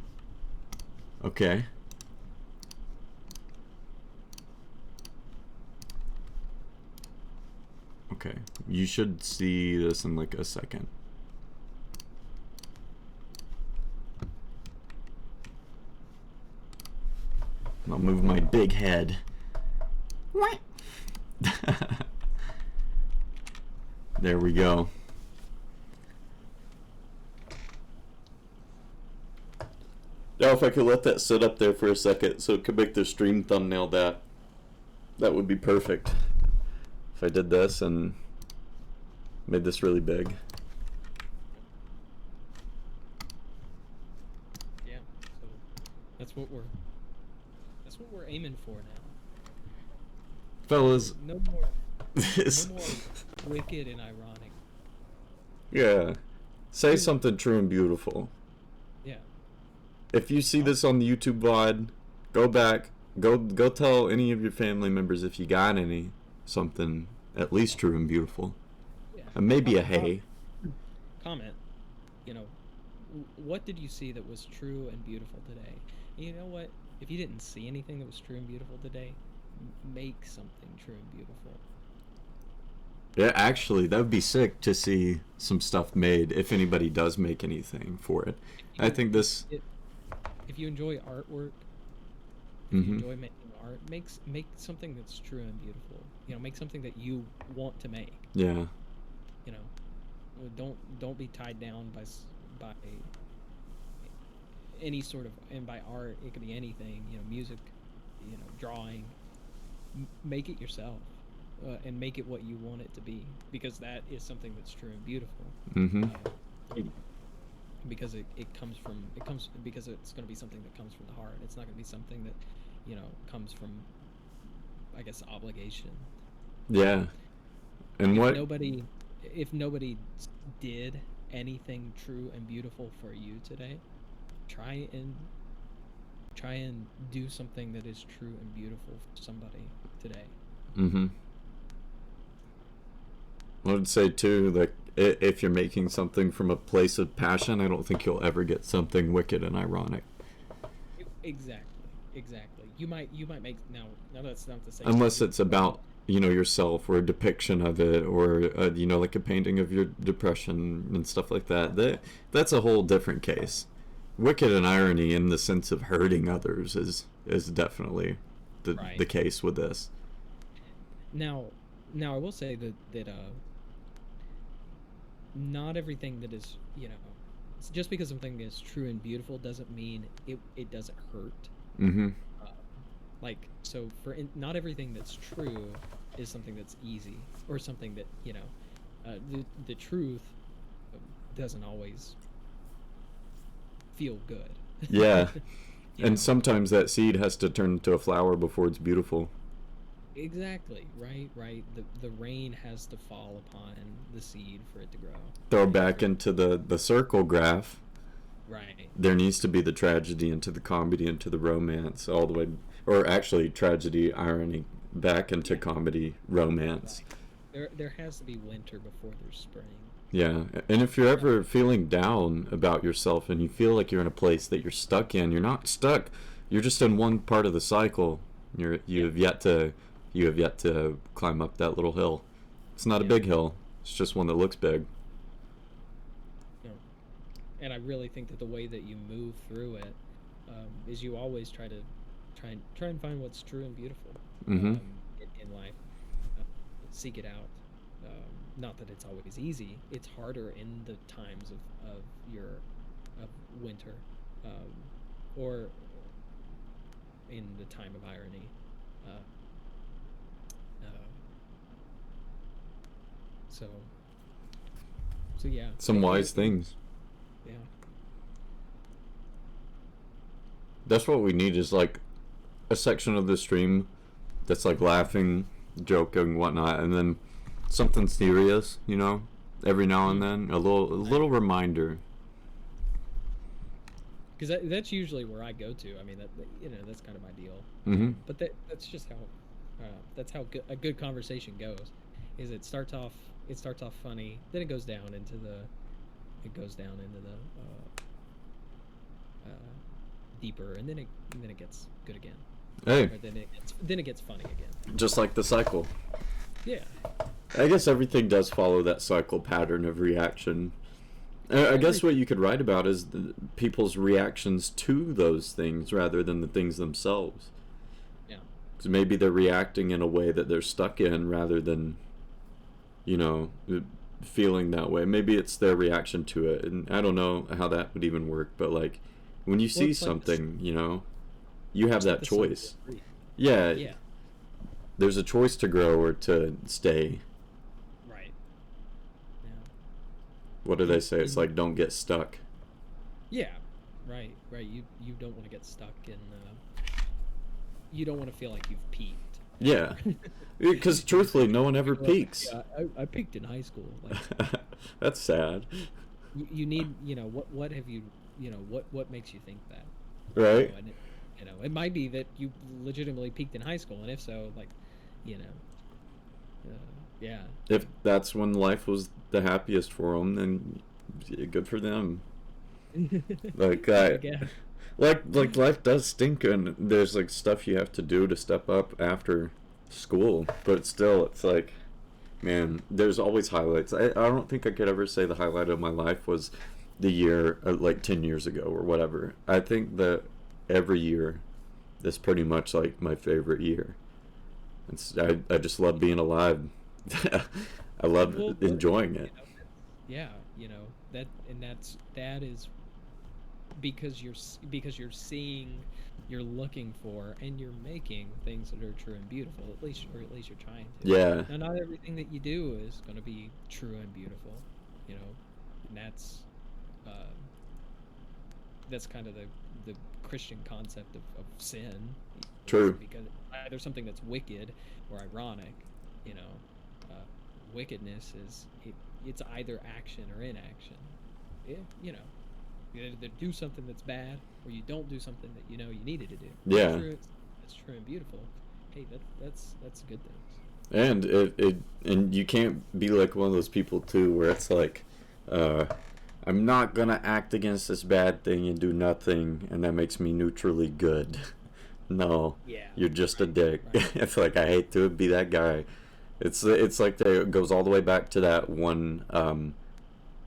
Okay. Okay, you should see this in like a second. I'll move my big head. What? There we go. Now if I could let that sit up there for a second so it could make the stream thumbnail, that would be perfect. If I did this and made this really big. Yeah, so that's what we're aiming for now. Fellas, No more wicked and ironic. yeah. Say something true and beautiful. Yeah. if you see this on the YouTube VOD, go back, go tell any of your family members if you got any something at least true and beautiful, Yeah. and maybe a Comment- hey. Comment. You know, what did you see that was true and beautiful today? And you know what? If you didn't see anything that was true and beautiful today, make something true and beautiful. Yeah, actually, that would be sick to see some stuff made if anybody does make anything for it. I think this. If you enjoy artwork, if you Mhm. enjoy making art, make something that's true and beautiful. You know, make something that you want to make. Yeah. You know, don't be tied down by any sort of, and by art it could be anything. You know, music, you know, drawing. Make it yourself, and make it what you want it to be, because that is something that's true and beautiful. Mhm. Because it comes because it's going to be something that comes from the heart. It's not going to be something that, you know, comes from, I guess, obligation. Yeah. And if what? nobody if nobody did anything true and beautiful for you today, try and do something that is true and beautiful for somebody today. Mhm. I would say too, like if you're making something from a place of passion, I don't think you'll ever get something wicked and ironic. Exactly. You might make, now that's not to say, Unless it's about, you know, yourself, or a depiction of it, or you know, like a painting of your depression and stuff like that. That's a whole different case. Wicked and irony in the sense of hurting others is definitely the Right. case with this. Now I will say that not everything that is, you know, just because something is true and beautiful doesn't mean it doesn't hurt. Mm-hmm. Like, so not everything that's true is something that's easy, or something that, you know, the truth doesn't always feel good. Yeah. You know? And sometimes that seed has to turn into a flower before it's beautiful. Exactly. Right. The rain has to fall upon the seed for it to grow. Throw back into the circle graph. Right. There needs to be the tragedy into the comedy into the romance, all the way, or actually tragedy, irony, back into comedy, romance. There has to be winter before there's spring. Yeah, and if you're ever feeling down about yourself and you feel like you're in a place that you're stuck in, you're not stuck. You're just in one part of the cycle. You have yet to climb up that little hill. It's not a Yeah. big hill. It's just one that looks big. You know, and I really think that the way that you move through it is you always try and find what's true and beautiful Mm-hmm. in life. Seek it out. Not that it's always easy. It's harder in the times of winter, or in the time of irony. So yeah. Some Yeah, wise things. Yeah. That's what we need, is like a section of the stream that's like laughing, joking, whatnot, and then something serious, you know, every now and then, a little reminder. Because that's usually where I go to. I mean, you know, that's kind of my deal. Mm-hmm. But that's just how a good conversation goes. Is it starts off funny, then it goes down into the deeper, and then it gets good again. Hey, Or then it gets funny again. just like the cycle. Yeah. I guess everything does follow that cycle pattern of reaction. I guess what you could write about is people's reactions to those things rather than the things themselves. Yeah. So maybe they're reacting in a way that they're stuck in rather than, you know, feeling that way. Maybe it's their reaction to it. And I don't know how that would even work, but like when you see it's like something, you know, you have that The sun choice. will breathe. Yeah, Yeah. there's a choice to grow or to stay. Right. Yeah. What do they say? It's like, don't get stuck. Yeah. Right. You don't want to get stuck in. You don't want to feel like you've peaked. Yeah. Because truthfully, no one ever Well, peaks. Yeah, I peaked in high school. Like, That's sad. you need, you know, what have you what makes you think that? Right. And it might be that you legitimately peaked in high school, and if so, like, you know, yeah. If that's when life was the happiest for them, then good for them. Like Yeah. like life does stink, and there's like stuff you have to do to step up after school, but still, it's like, man, there's always highlights. I don't think I could ever say the highlight of my life was the year, like 10 years ago or whatever. I think that every year is pretty much like my favorite year. I just love being alive. I love Well, enjoying it. yeah, that is because you're seeing, you're looking for, and you're making things that are true and beautiful. At least you're trying to. Yeah, Now, not everything that you do is going to be true and beautiful, and that's kind of the Christian concept of sin. True. Because either something that's wicked or ironic, you know. Wickedness it's either action or inaction. You either do something that's bad, or you don't do something that you needed to do. Yeah. It's true and beautiful. Hey, that's good things. and and you can't be like one of those people too, where it's like, I'm not gonna act against this bad thing and do nothing, and that makes me neutrally good. No, Yeah. you're just a dick. Right. It's like, I hate to be that guy. It's like it goes all the way back to that one.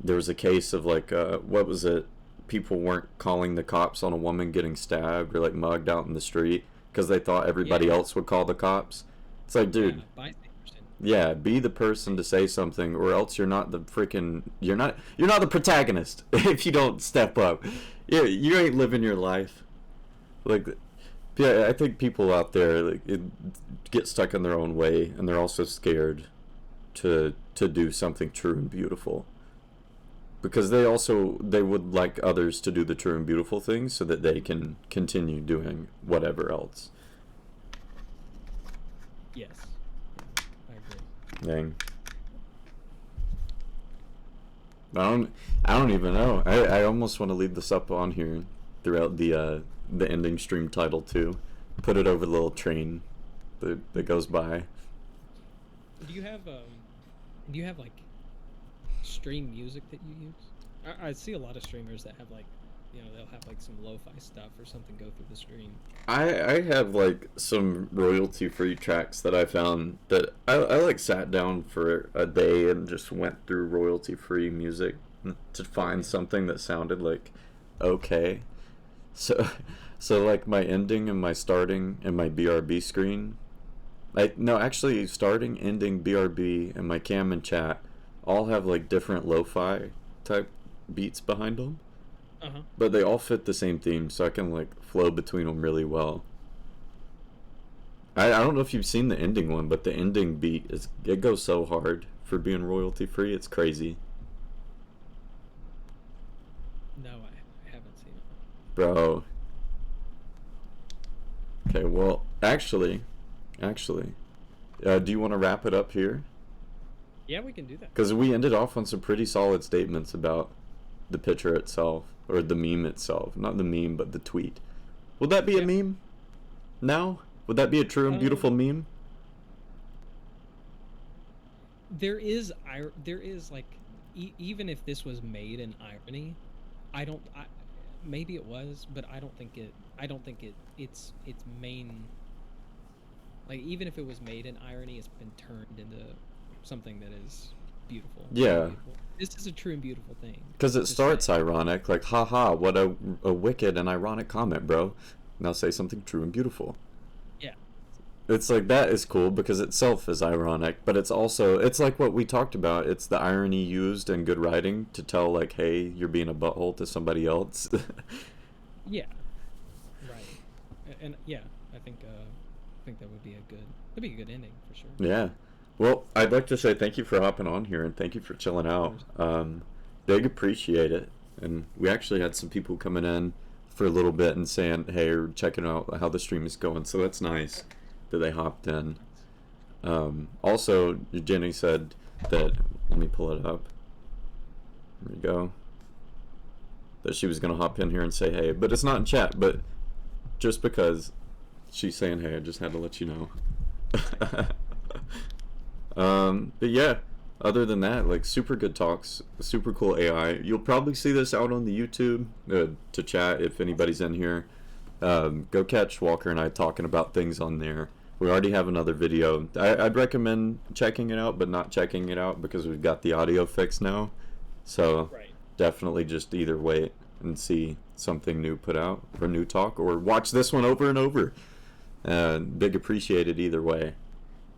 There was a case of like, what was it? People weren't calling the cops on a woman getting stabbed or like mugged out in the street because they thought everybody Yeah. else would call the cops. It's like, dude, Yeah, bystanders. yeah, be the person to say something, or else you're not the freaking you're not the protagonist if you don't step up. Yeah, you ain't living your life. Like, yeah, I think people out there get stuck in their own way, and they're also scared to do something true and beautiful, because they would like others to do the true and beautiful things so that they can continue doing whatever else. Yes. Yeah, I agree. Dang. I don't even know. I almost want to leave this up on here throughout the ending stream title too. Put it over the little train that goes by. Do you have like stream music that you use? I see a lot of streamers that have like, they'll have like some lo-fi stuff or something go through the stream. I have like some royalty free tracks that I found that I like sat down for a day and just went through royalty free music to find something that sounded like okay. So like my ending and my starting and my BRB screen, actually starting, ending, BRB, and my cam and chat all have like different lo-fi type beats behind them. Uh-huh. But they all fit the same theme, so I can like flow between them really well. I don't know if you've seen the ending one, but the ending beat it goes so hard for being royalty free. It's crazy, No, I haven't seen it. bro. Okay, well, actually, do you want to wrap it up here? Yeah, we can do that. Because we ended off on some pretty solid statements about the picture itself, or the meme itself. Not the meme, but the tweet. Would that be a meme? Now? Would that be a true and beautiful meme? There is like, even if this was made in irony, maybe it was, but I don't think its main, like, even if it was made in irony, it's been turned into something that is beautiful. Yeah. This is a true and beautiful thing. Because it Just starts like- ironic, like, haha, what a wicked and ironic comment, bro. Now say something true and beautiful. Yeah. It's like, that is cool because itself is ironic, but it's also, it's like what we talked about. It's the irony used in good writing to tell, like, hey, you're being a butthole to somebody else. Yeah. Right. And yeah, I think that would be a good ending for sure. Yeah. Well, I'd like to say thank you for hopping on here and thank you for chilling out. Big appreciate it. And we actually had some people coming in for a little bit and saying, hey, we're checking out how the stream is going. So that's nice that they hopped in. Also, Jenny said that, let me pull it up. There we go. that she was gonna hop in here and say hey, but it's not in chat. But just because she's saying hey, I just had to let you know. But yeah, other than that, like super good talks, super cool AI. You'll probably see this out on the YouTube to chat if anybody's in here. Go catch Walker and I talking about things on there. We already have another video. I'd recommend checking it out, but not checking it out because we've got the audio fixed now. So Right. definitely just either wait and see something new put out or new talk, or watch this one over and over. Big appreciated either way.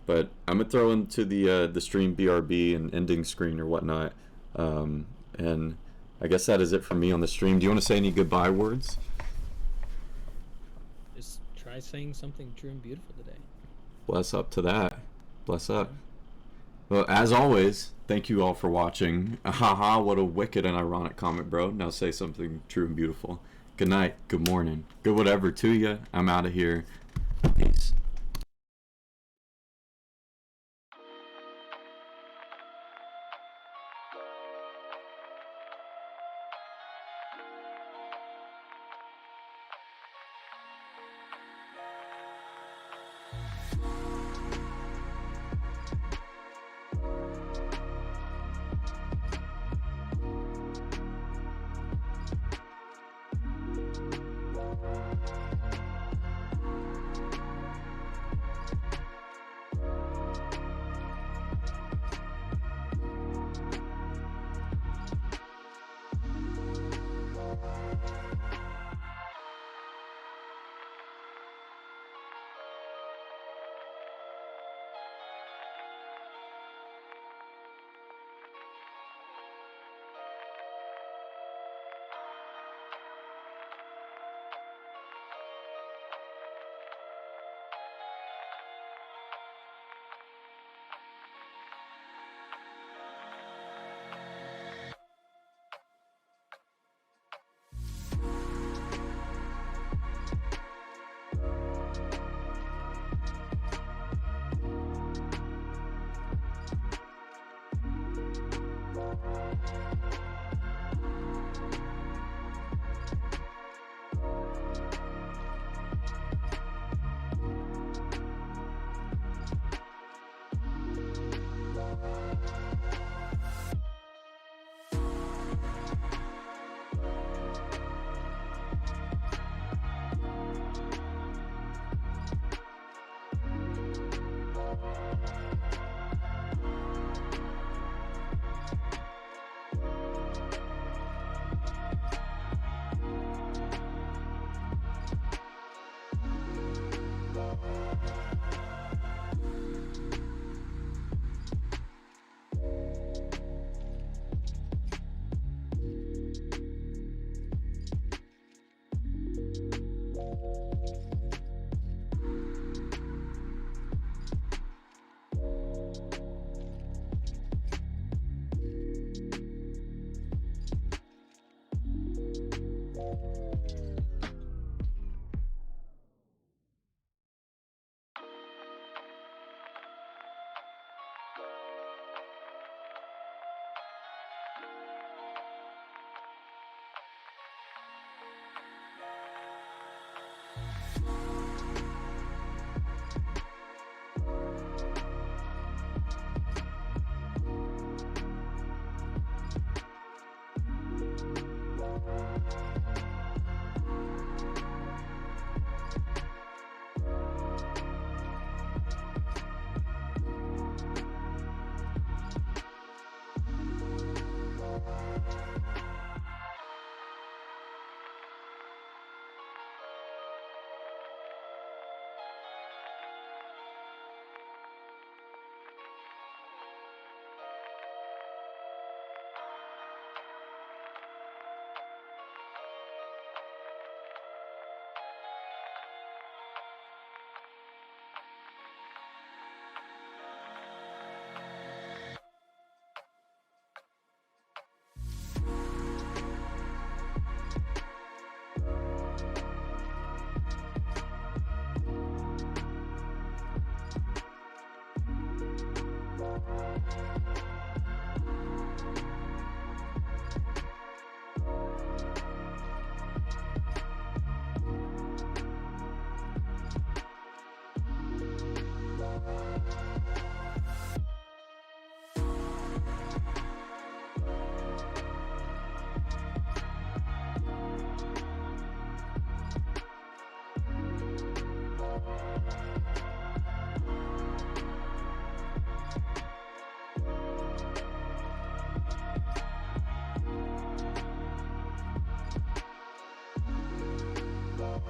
But I'm gonna throw into the stream BRB and ending screen or whatnot. And I guess that is it for me on the stream. Do you want to say any goodbye words? Just try saying something true and beautiful today. Bless up to that. Bless up. Well, as always, thank you all for watching. Haha, what a wicked and ironic comment, bro. Now say something true and beautiful. Good night, good morning, good whatever to you. I'm out of here. Peace. Thank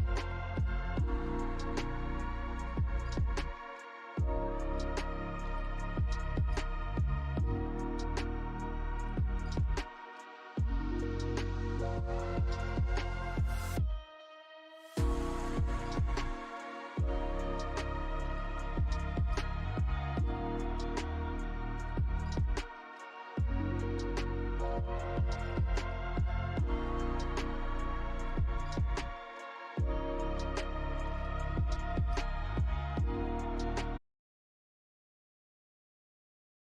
you.